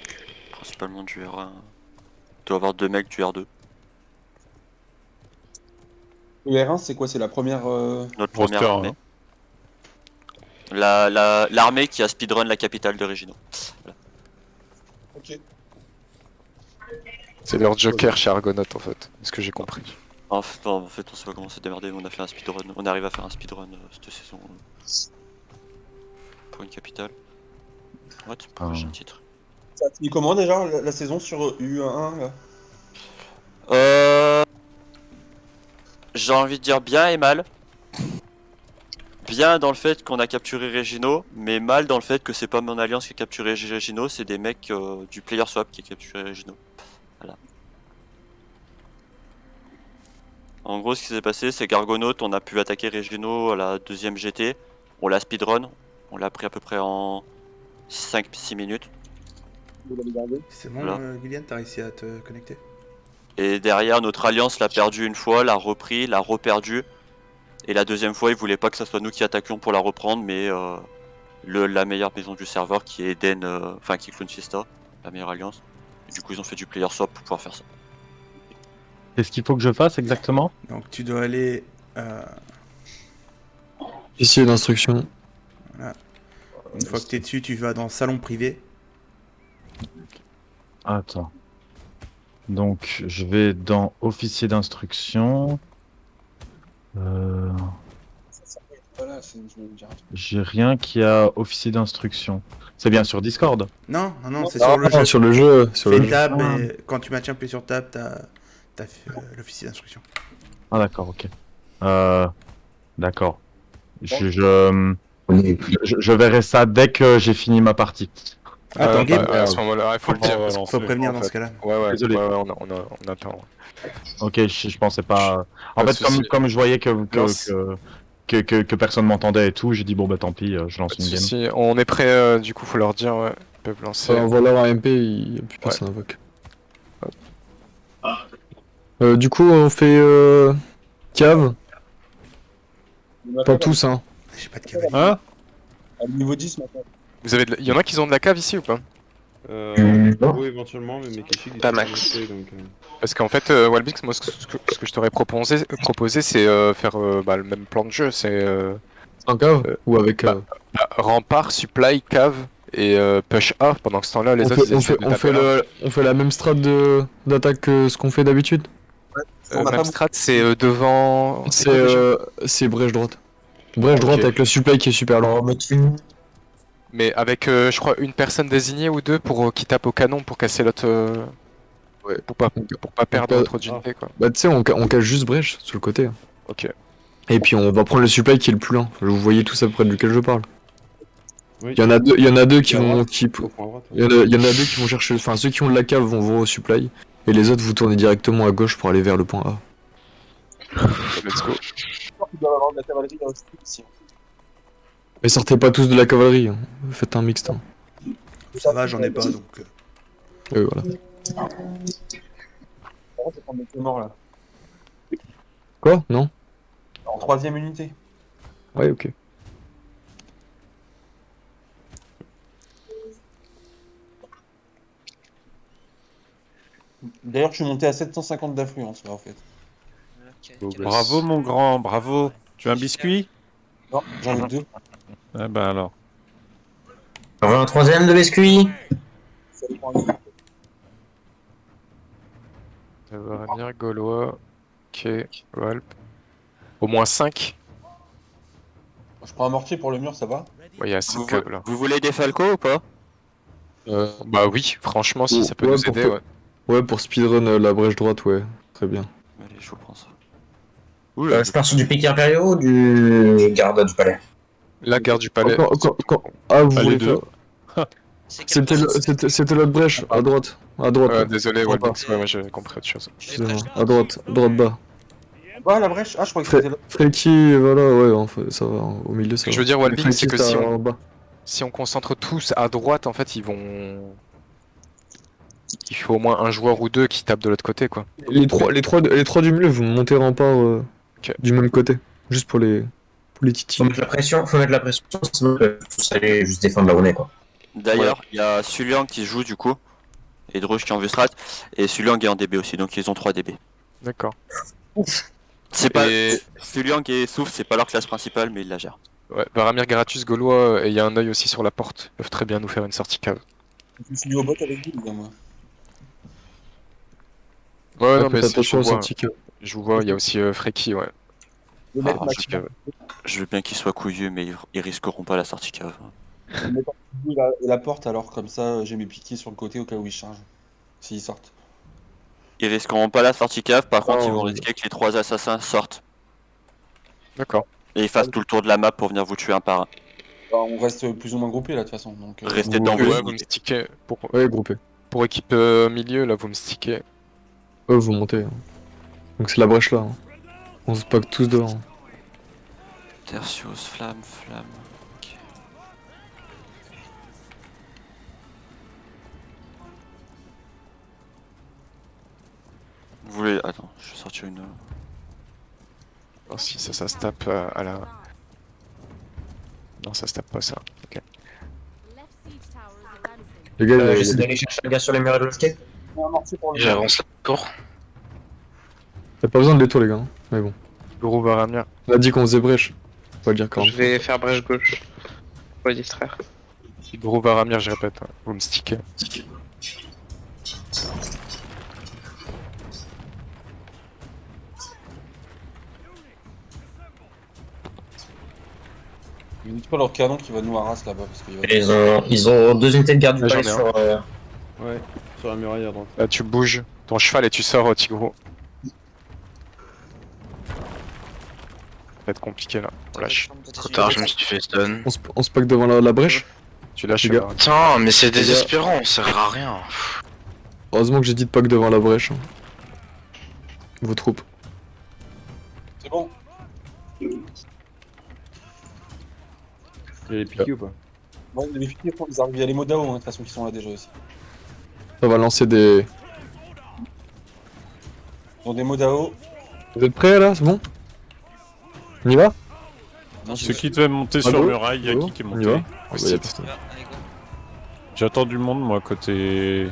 principalement du R1. Tu dois avoir deux mecs du R2. Le R1, c'est quoi? C'est la première. Notre Roster, première armée. hein. L'armée qui a speedrun la capitale de Regino. Ok. C'est leur joker chez Argonaut en fait, c'est ce que j'ai compris. En fait, on sait pas comment se démerder, mais on a fait un speedrun. On arrive à faire un speedrun cette saison pour une capitale. What? Pourquoi j'ai un titre? Ça a fini comment déjà la saison sur U1 là? J'ai envie de dire bien et mal. Bien dans le fait qu'on a capturé Regino, mais mal dans le fait que c'est pas mon alliance qui a capturé Regino, c'est des mecs du player swap qui a capturé Regino. Voilà. En gros, ce qui s'est passé, c'est qu'Argonaut, on a pu attaquer Regino à la deuxième GT. On l'a speedrun, on l'a pris à peu près en 5-6 minutes. C'est bon, Voilà. Gillian, t'as réussi à te connecter? Et derrière, notre alliance l'a perdu une fois, l'a repris, l'a reperdu. Et la deuxième fois, ils voulaient pas que ce soit nous qui attaquions pour la reprendre, mais la meilleure maison du serveur qui est Eden, enfin qui est Clone Fiesta, la meilleure alliance. Et du coup, ils ont fait du player swap pour pouvoir faire ça. Qu'est-ce qu'il faut que je fasse exactement? Donc, tu dois aller. Officier d'instruction. Voilà. Une fois que t'es dessus, tu vas dans salon privé. Attends. Donc, je vais dans officier d'instruction. Voilà, je vais me dire. J'ai rien qui a officier d'instruction. C'est bien sur Discord? Non, non, non, c'est Non, sur le jeu. sur le jeu. Sur Fais le jeu. tab Ah. et quand tu maintiens appuyé sur tab, t'as l'officier d'instruction. Ah d'accord, ok. D'accord. Je verrai ça dès que j'ai fini ma partie. Attends, Game, À ce moment-là, il faut le dire. parce faut prévenir dans ce cas-là. Ouais, Désolé. ouais, on attend. Ok, je pensais pas. En Pas de fait, souci. comme je voyais Non, que personne m'entendait et tout, j'ai dit bon bah tant pis, je lance Pas de une game. souci. On est prêt, du coup, faut leur dire, ouais. Ils peuvent lancer. On voit leur AMP, il n'y a plus personne à invoque. Du coup, on fait cave. Pas tous, hein. J'ai pas de cavalier. Hein? À niveau 10 maintenant. Il y en a qui ont de la cave ici ou pas? Oui, éventuellement, mais Mekishi, il Pas est max. connecté, donc, Parce qu'en fait, Walbix, moi, ce que je t'aurais proposé, c'est faire le même plan de jeu. C'est Sans cave ou avec. rempart, supply, cave et push A. Pendant que ce temps-là, les autres, ils essaient de taper là. on fait la même strat d'attaque que ce qu'on fait d'habitude. On a Même pas strat, c'est devant. C'est brèche droite. Brèche droite Ok. avec le supply qui est super long. Mais avec, je crois, une personne désignée ou deux pour qui tape au canon pour casser l'autre. Ouais. Pour pas perdre pas- notre unité, quoi. Bah, tu sais, on cache juste brèche sur le côté. Ok. Et puis on va prendre le supply qui est le plus lent. Vous voyez tout ça près duquel je parle. oui. Il y en a deux qui À vont. droite, Qui, au point à droite, il y en a deux qui vont chercher. Enfin, ceux qui ont de la cave vont au supply. Et les autres, vous tournez directement à gauche pour aller vers le point A. Let's go. Il doit y avoir de la cavalerie là aussi ici. Mais sortez pas tous de la cavalerie. Hein. Faites un mixte. Hein. Ça va, j'en ai pas donc. Voilà. Par contre, je vais prendre des morts là. Quoi? Non? En 3ème unité. Ouais, ok. D'ailleurs, je suis monté à 750 d'affluence là en fait. Bravo mon grand, bravo. Tu veux un biscuit? Non, j'en ai 2. Ah bah alors. On veut un troisième de biscuit. Ça dépend des- Ça va venir Gaulois, ok, Walp. Au moins 5. Je prends un mortier pour le mur, ça va? Ouais, il y a assez de Vous, caves là. vous voulez des Falco ou pas? Bah oui, franchement, si Oh, ça peut ouais, nous pour aider, faire- ouais. Ouais, pour speedrun la brèche droite, ouais. Très bien. Allez, je vous prends ça. Je pars sur du piqué impériaux ou du garde du palais? La garde du palais. Ah, vous Allez, voulez deux. faire... C'était l'autre brèche, à droite. À droite. ouais. Désolé, En bas. Walbix, ouais, moi j'avais compris autre chose. Excusez-moi. À droite bas. Bah la brèche. Ah, je crois que c'était là. Freaky, voilà, ouais, enfin, ça va. Au milieu, ça Ce que va. je veux dire, Walbix, Freaky, c'est que ça si va on, en bas. si on concentre tous à droite, en fait, ils vont. Il faut au moins un joueur ou deux qui tapent de l'autre côté, quoi. Les trois du milieu, vous montez rempart du même côté. Juste pour les titis. Faut mettre la pression, sinon tous aller juste défendre là où on est, quoi. D'ailleurs, il y a Suliang qui joue du coup, et Druge qui est en Vustrat, et Suliang est en DB aussi, donc ils ont 3 DB. D'accord. C'est pas. Et- Suliang et Souffle, c'est pas leur classe principale, mais ils la gèrent. Ouais, Varamir, Garatus, Gaulois, et il y a un œil aussi sur la porte. Ils peuvent très bien nous faire une sortie cave. Je suis au bot avec vous, les gars, moi. Ouais, non, Faites mais si, attention je aux vous vois. sorties cave. Je vous vois, il y a aussi Freaky, ouais. Le Ah, mec, je Max, cave. Je veux bien qu'ils soient couillus, mais ils risqueront pas la sortie cave. le mec en dessous, et la porte, alors comme ça, j'ai mes piquets sur le côté au cas où ils chargent. S'ils sortent. Ils risqueront pas la sortie cave, par contre, Oh, ils vont ouais. risquer que les 3 assassins sortent. D'accord. Et ils fassent tout le tour de la map pour venir vous tuer un par un. Bah, on reste plus ou moins groupés là, de toute façon. Donc, Restez vous- dans vos Ouais, vous me unités. stickez. Ouais, groupé. Pour équipe milieu, là, vous me stickez. Ouais, vous montez. hein. Donc c'est la brèche là. hein. On se pack tous dehors. hein. Tertius, flamme. Ok. Vous voulez. Attends, je vais sortir une. Oh, si ça se tape à la. Non, ça se tape pas ça. Ok. Les gars, il y a J'essaie des- d'aller chercher un gars sur les murs et de le jeter. un mortier pour le mur. J'avance la tour. y a pas besoin de détour, les gars. hein. Mais bon. Gros Varamir. On a dit qu'on faisait brèche. On va le dire quand Je vais faire brèche gauche. Pour les distraire. Gros Varamir, je répète. Ouais. Vous me stickez. Ils n'utilisent pas leur canon qui va nous harass là-bas. Parce qu'il va... Ils ont 2 unités de garde du Ouais, palais j'en ai sur. Ouais, sur la muraille à droite. Là, tu bouges ton cheval et tu sors, Tigro. Ça va être compliqué là. On lâche. Trop Tard, je me suis fait stun. On se pack devant la brèche. Tu lâches, Les gars. Varamir. Putain, mais c'est Les gars. désespérant, on sert à rien. Heureusement que j'ai dit de pack devant la brèche. hein. Vos troupes. C'est bon. Il y a les piquets ou pas? Ouais, les piquets, ils arrivent. Il y a les Modao, hein, de toute façon, qui sont là déjà aussi. Ça va lancer des. Ils ont des Modao. Vous êtes prêts là? C'est bon? On y va? Non, Ceux qui devaient monter sur go. muraille, y'a Go. qui est On y va? monté? Ah, bah, y a personne. Allez, go. J'attends du monde, moi, côté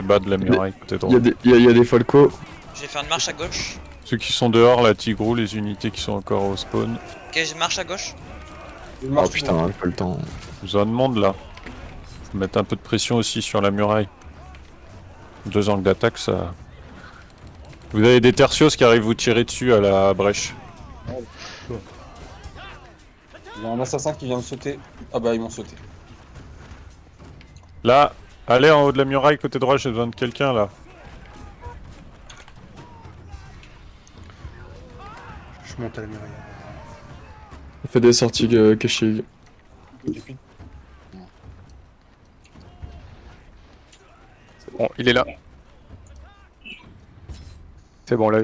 bas de la muraille, côté droit. Y a des Falco. Je vais faire une marche à gauche. Ceux qui sont dehors, la Tigrou, les unités qui sont encore au spawn. Ok, je marche à gauche. Oh putain, pas le temps. Vous avez de monde là. Faut mettre un peu de pression aussi sur la muraille. 2 angles d'attaque, ça. Vous avez des tertios qui arrivent vous tirer dessus à la brèche. Il y a un assassin qui vient de sauter. Ah bah, ils m'ont sauté. Là, allez en haut de la muraille, côté droit, j'ai besoin de quelqu'un là. Je monte à la muraille. On fait des sorties cachées. Bon, il est là. C'est bon, là.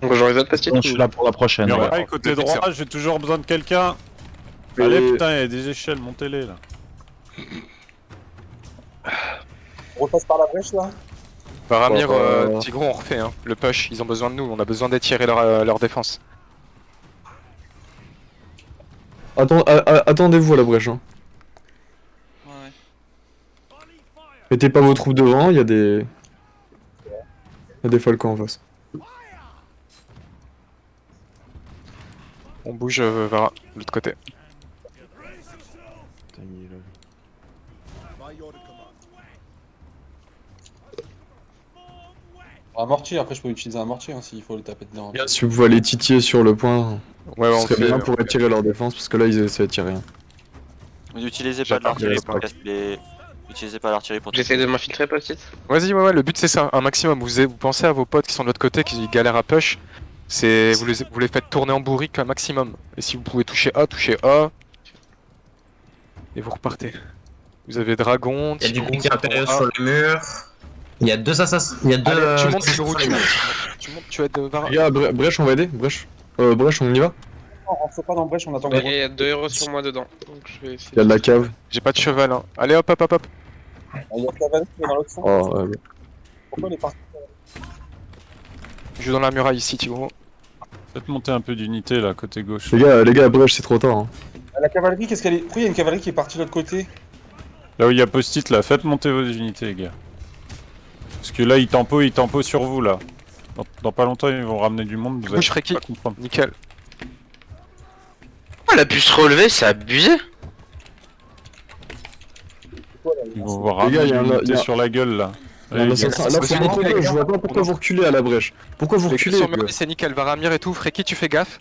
Donc j'aurai les autres petites. Je suis là pour la prochaine. Muraille, ouais. côté Le droit, fixeur. j'ai toujours besoin de quelqu'un. Et- Allez, putain, il y a des échelles, montez-les là. On repasse par la brèche là. Varamir, Bon, Tigro, on refait. Hein. Le push, ils ont besoin de nous. On a besoin d'étirer leur défense. Attendez-vous à la brèche. Hein. Ouais, ouais. Mettez pas vos troupes devant, il y a des... Il y a des falcons en face. On bouge vers l'autre côté. Putain, il est là. Un mortier, après je peux utiliser un mortier hein, s'il faut le taper dedans. Si vous pouvez aller titiller sur le point, Ouais, ce on serait fait. bien pour attirer leur défense, parce que là ils essaient de tirer rien. Vous n'utilisez pas de l'artillerie pour casser les... Utilisez pas l'artillerie pour... J'essaie de m'infiltrer, post-it. Vas-y, ouais, le but c'est ça, un maximum. Vous pensez à vos potes qui sont de l'autre côté, qui galèrent à push. Vous les faites tourner en bourrique un maximum. Et si vous pouvez toucher A, touchez A. Et vous repartez. Vous avez dragon, Il y a du Tigron, piqué impérieux A. sur le mur. Il y a deux assassins. Il y a deux. Allez, tu montes, sur Tigron, les tu murs. montes. Tu montes, tu vas être vers... Les gars, brèche, on va aider. Brèche, on y va. On rentre pas dans le brèche, on attend. Il y a 2 héros sur moi dedans. Donc je vais essayer. Il y a de la cave. J'ai pas de cheval, hein. Allez, hop, hop, hop, hop. Il y a Cavani qui est dans l'autre sens. Oh, Pourquoi il est parti? Je joue dans la muraille ici, Tigron. Faites monter un peu d'unité là, côté gauche. les gars, brèche, c'est trop tard. Hein. La cavalerie, qu'est-ce qu'elle est? Pourquoi il y a une cavalerie qui est partie de l'autre côté? Là où il y a post-it là, faites monter vos unités les gars. Parce que là ils tempo sur vous là. Dans pas longtemps ils vont ramener du monde, vous allez Bouge, Freki. pas comprendre. Nickel. Oh, elle a pu se relever, c'est abusé. Ils vont vous Les gars, ramener il y a une un- unité il y a- sur la gueule là. Il y a un Allez, assassin. gars, Là, c'est faut monter nickel, gauche, les je vois pas pourquoi vous reculez à la brèche. Pourquoi vous Les gars reculez sur les gars muraille, c'est nickel. Varamir et tout. Freki, tu fais gaffe.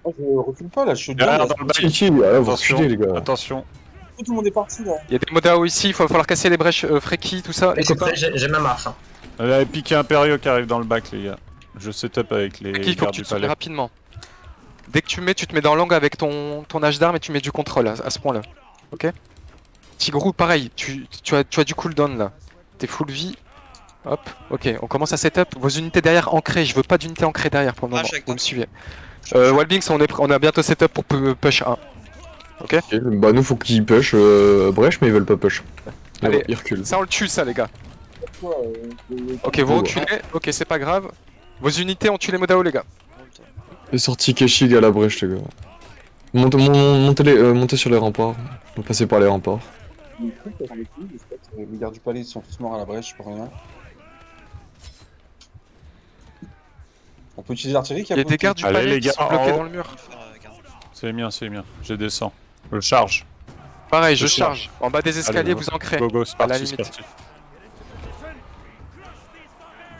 Moi je recule pas là, je suis dedans. derrière Là. dans le bac. Si, vous Attention, reculez les gars. attention. Tout le monde est parti là. Il y a des modao ici, il va falloir casser les brèches, Freki, tout ça. Les Écoute, copains. j'ai ma marche. Hein. Il y a les piquets impériaux qui arrivent dans le back les gars. Je setup avec les Freki, il faut que gardes tu du te soumets palais. rapidement. Dès que tu te mets dans l'angle avec ton âge d'arme et tu mets du contrôle à ce point-là. Ok? Tigrou, pareil, tu as du cooldown là. T'es full vie. Hop, ok, on commence à setup. Vos unités derrière ancrées, je veux pas d'unités ancrées derrière pour le Ah, moment. je suis avec Vous toi. me suivez. Wildbings, on a bientôt setup pour push 1. Ok? Ok, bah nous faut qu'ils push brèche, mais ils veulent pas push. Allez. Ils reculent. Ça, on le tue, ça, les gars. Ok, vous reculez. Ok, c'est pas grave. Vos unités ont tué les Modao, les gars. Et sorti Keshig à la brèche les gars. Montez sur les remparts. On va passer par les remparts. Les gardes du palais ils sont tous morts à la brèche pour rien. On peut utiliser l'artillerie qui Il y a des gardes du Allez, palais les qui gars, sont en bloqués haut. dans le mur. C'est bien, je descends. Je charge. Pareil, je Je charge. En bas des escaliers, Allez, vous ancrez. Go go, c'est À la parti, c'est limite. parti.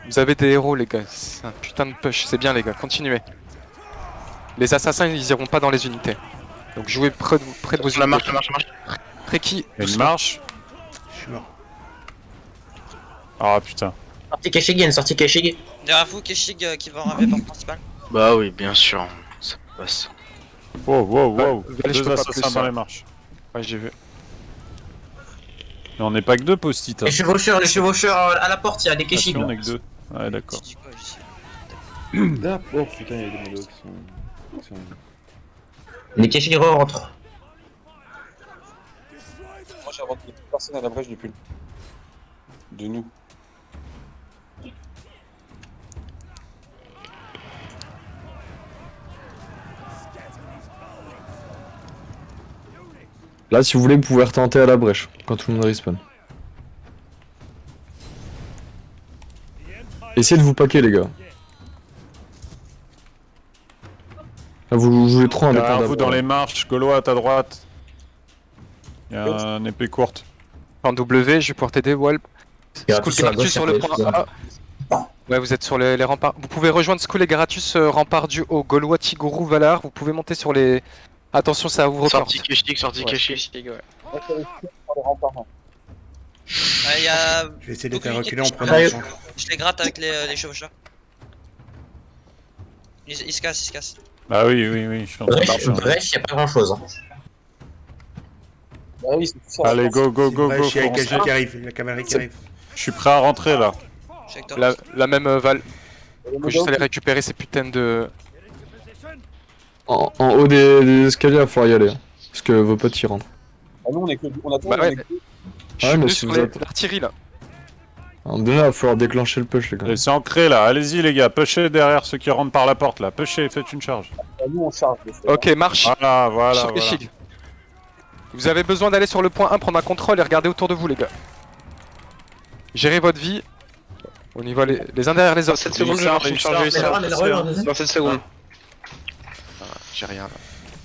Vous avez des héros, les gars. C'est un putain de push. C'est bien, les gars. Continuez. Les assassins, ils iront pas dans les unités. Donc jouez près de vos unités. La marche. Freki, Il y a une marche. Je suis mort. Ah putain. Sortie Keshig, il y a une sortie Keshig. Derrière vous, Keshig qui va en ramener porte principale. Bah oui, bien sûr. Ça passe. Wow. Allez, je Deux peux pas assassins plus, dans hein. les marches. Ouais, j'ai vu. Mais on n'est pas que deux post-it. Hein. Les chevaucheurs à la porte, il y a des Keshig. On est que deux. Ouais, d'accord. Je dis quoi, ici. Oh putain, il y a des modos qui sont... Les Keshig rentrent. Moi j'ai rentré personne à la brèche depuis de nous. Là, si vous voulez, vous pouvez retenter à la brèche quand tout le monde respawn. Essayez de vous paquer, les gars. Là, vous jouez trop en Derrière étant vous dans les marches, Gaulois à ta droite. Il y a un épée courte. En W, je vais pouvoir t'aider, Walp. Skull sur la Garatus gauche, sur le ça point peut être- A. Ouais, vous êtes sur les remparts. Vous pouvez rejoindre Skull et Garatus, rempart du haut. Gaulois, Tigourou, Valar. Vous pouvez monter sur les. Attention, ça ouvre porte. Sortie Keshig, sortie Ouais. Keshig. Il y a. Je vais essayer de les beaucoup faire d'unités reculer en que je prenant peux- le champ. Je les gratte avec les chevaucheurs. Ils se cassent. Bah oui, je suis en train de marcher. Brèche, il y a pas grand chose. Ah oui, c'est ça. Allez, go, Ouais, il y a fonce. Keshig qui arrive, la cavalerie qui arrive. Je suis prêt à rentrer là. Je suis avec toi. La même Val. Faut juste aller récupérer ces putains de. En haut des escaliers, il va falloir y aller. Hein, parce que vos potes y rentrent. Ah nous on est que on a tout Bah on est ouais. que- Je Ouais, suis mais venu si sur vous êtes- l'artillerie là. À un moment donné, il va falloir déclencher le push, les gars. Allez, c'est ancré là. Allez-y les gars, pushez derrière ceux qui rentrent par la porte là. Pushez, faites une charge. Nous, on charge. Ok, marche. Voilà, sur les shields. Vous avez besoin d'aller sur le point 1, prendre un contrôle et regarder autour de vous, les gars. Gérez votre vie. On y va les uns derrière les autres. 7 secondes, je vais marcher charger ça. Dans 7 secondes. J'ai rien là.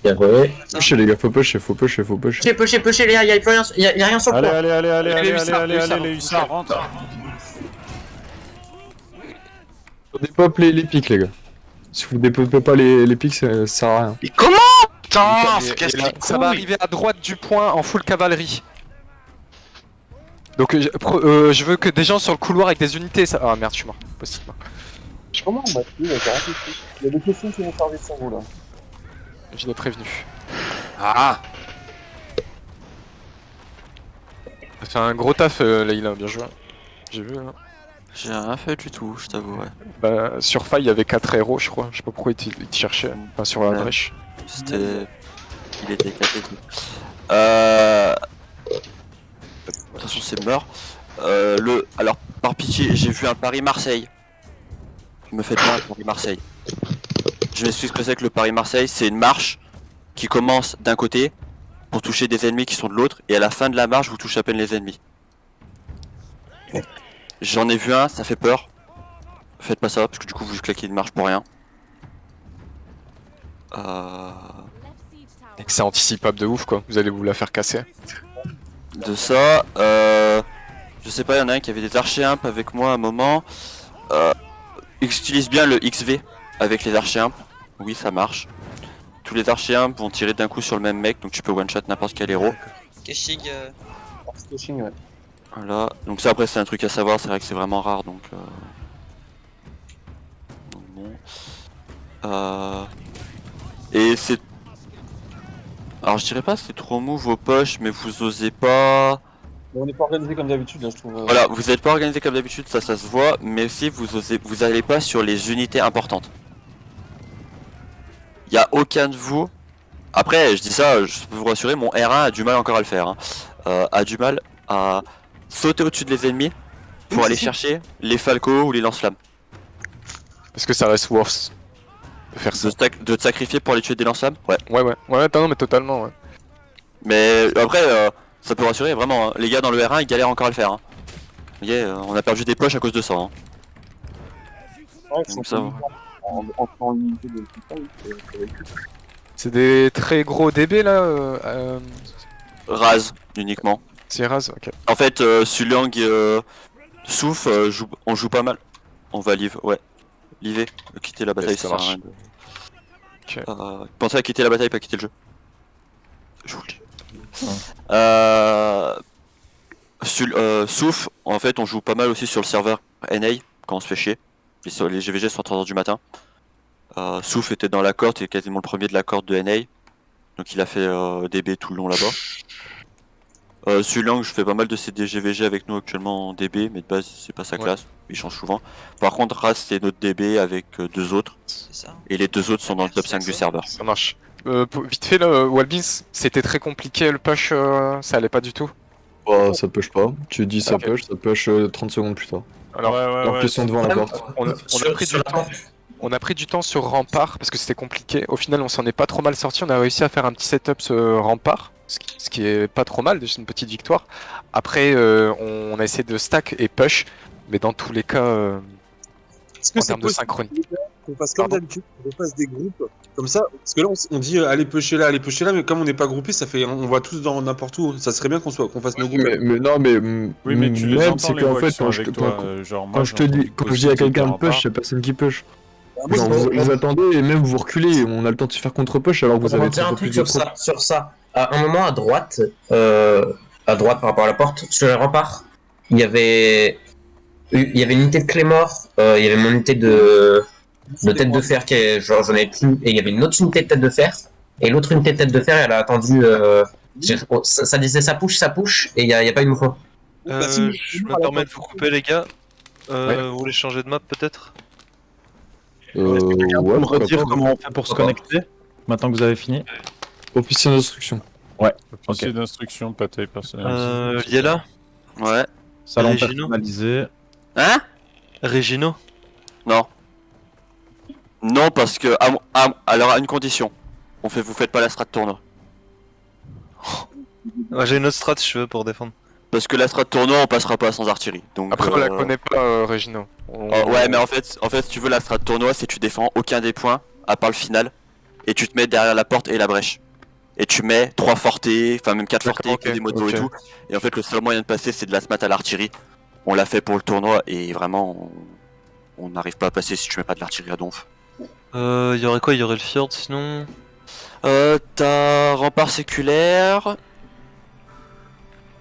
Bien joué. Pusher les gars, faut pusher. Pusher, les gars, y'a plus rien, y a rien sur le point. Allez, les hussards. Faut dépop les pics, les gars. Si vous dépopez pas les pics, ça sert à rien. Mais comment? Putain, Et- ça casse et les là, ça va couilles. arriver à droite du point en full cavalerie. Donc je veux que des gens sur le couloir avec des unités. Ça... Ah merde, je suis mort. Possible. Comment on m'a tué, j'ai rien compris. Il y a des questions qui vont servir sur vous là. Je l'ai prévenu. Ah. Ça fait un gros taf, Leïla, bien joué. J'ai vu. Hein. J'ai rien fait du tout, je t'avoue, ouais. Bah, sur Faille, il y avait 4 héros, je crois. Je sais pas pourquoi ils te cherchaient. Enfin, sur la Ouais. brèche. C'était. Il était cassé. De toute façon, c'est mort. Alors, par pitié, j'ai vu un Paris-Marseille. Me faites pas un Paris-Marseille. Je m'explique ce que c'est que le Paris-Marseille. C'est une marche qui commence d'un côté pour toucher des ennemis qui sont de l'autre, et à la fin de la marche, vous touchez à peine les ennemis. J'en ai vu un, ça fait peur. Faites pas ça, parce que du coup, vous claquez une marche pour rien. Et que c'est anticipable de ouf, quoi. Vous allez vous la faire casser. De ça, je sais pas, il y en a un qui avait des archéimps avec moi à un moment. Ils utilisent bien le XV avec les archéimps. Oui, ça marche. Tous les archéimps vont tirer d'un coup sur le même mec, donc tu peux one-shot n'importe quel héros. Keshig, Sketching, ouais. Voilà, donc ça après c'est un truc à savoir, c'est vrai que c'est vraiment rare donc. Bon. Et c'est. Alors je dirais pas c'est trop mou vos poches, mais vous osez pas. Mais on n'est pas organisé comme d'habitude là, je trouve. Voilà, vous êtes pas organisé comme d'habitude, ça se voit, mais aussi vous allez pas sur les unités importantes. Y a aucun de vous. Après, je dis ça, je peux vous rassurer, mon R1 a du mal encore à le faire. Hein. A du mal à sauter au-dessus des ennemis pour aller chercher les falcos ou les lance-flammes. Parce que ça reste worse de faire ça. De te sacrifier pour aller tuer des lance-flammes. Ouais. Ouais, non, mais totalement, ouais. Mais après, ça peut rassurer vraiment. Hein. Les gars dans le R1 ils galèrent encore à le faire. Hein. Vous voyez, on a perdu des poches à cause de ça. Hein. Ouais, Donc ça va. en unité de C'est des très gros DB là. Raz uniquement. C'est Raz, ok. En fait, Suliang Souf, on joue pas mal. On va live, ouais. Liver, quitter la bataille, ça ça marche. sert à rien de... Pensez à quitter la bataille, pas quitter le jeu. Je vous le dis. Souf, en fait, on joue pas mal aussi sur le serveur NA quand on se fait chier. Les GVG sont à 3h du matin. Souf était dans la cohorte, il est quasiment le premier de la cohorte de NA. Donc il a fait DB tout le long là-bas. Suliang, je fais pas mal de ces DGVG avec nous actuellement en DB, mais de base c'est pas sa classe, il change souvent. Par contre, Raz c'est notre DB avec deux autres, et les deux autres sont dans le top 5 du serveur. Ça marche. Vite fait, là, Walbins, c'était très compliqué le push, ça allait pas du tout. Bah, ça push pas. Tu dis ça push 30 secondes plus tard. Alors, Alors qu'ils sont devant la porte. On a pris du temps sur Rempart parce que c'était compliqué. Au final, on s'en est pas trop mal sorti. On a réussi à faire un petit setup sur Rempart, ce qui est pas trop mal, c'est une petite victoire. Après, on a essayé de stack et push, mais dans tous les cas, en termes de synchrone. Qu'on fasse comme d'habitude, qu'on fasse des groupes comme ça, parce que là on dit allez pusher là, mais comme on n'est pas groupé, ça fait on va tous dans n'importe où. Ça serait bien qu'on fasse nos groupes. Mais non, mais Oui, mais tu les même entends c'est les qu'en voix fait qui sont quand je avec te toi, genre, moi, quand je te dis quand je dis à quelqu'un de push, c'est personne qui push. Genre vous attendez et même vous reculez, on a le temps de se faire contre-push alors que vous On va avez dire un trop truc plus de sur ça. À un moment à droite par rapport à la porte, sur le rempart, il y avait une unité de Clémor, il y avait mon unité de tête de fer qui est genre j'en ai plus, et il y avait une autre unité de tête de fer, et l'autre unité de tête de fer elle a attendu ça disait ça push, et il y a pas eu de mouvement. Je me permets de vous couper les gars. Vous voulez changer de map peut-être? ouais, me redire comment on fait pour se connecter maintenant que vous avez fini? Officier d'instruction. Ouais. Officier d'instruction, pas taille personnalisée. Liela? Ouais. Salon Régino? personnalisé. Hein? Régino? Non. Non, parce que. Alors, à une condition. Vous faites pas la strat tournoi. Ouais, j'ai une autre strat si tu veux pour défendre. Parce que la strat tournoi, on passera pas sans artillerie. Donc, Après, on la connaît pas, Regino. ouais, mais en fait, si tu veux, la strat tournoi, c'est tu défends aucun des points, à part le final, et tu te mets derrière la porte et la brèche. Et tu mets 3 fortés, enfin même 4 fortés, que des motos et tout. Et en fait, le seul moyen de passer, c'est de la smat à l'artillerie. On l'a fait pour le tournoi, et vraiment, on n'arrive pas à passer si tu mets pas de l'artillerie à donf. Y aurait quoi? Y aurait le fjord sinon? T'as rempart séculaire,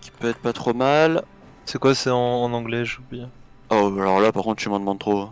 qui peut être pas trop mal. C'est quoi? C'est en anglais, j'ai oublié. Oh, alors là, par contre, tu m'en demandes trop.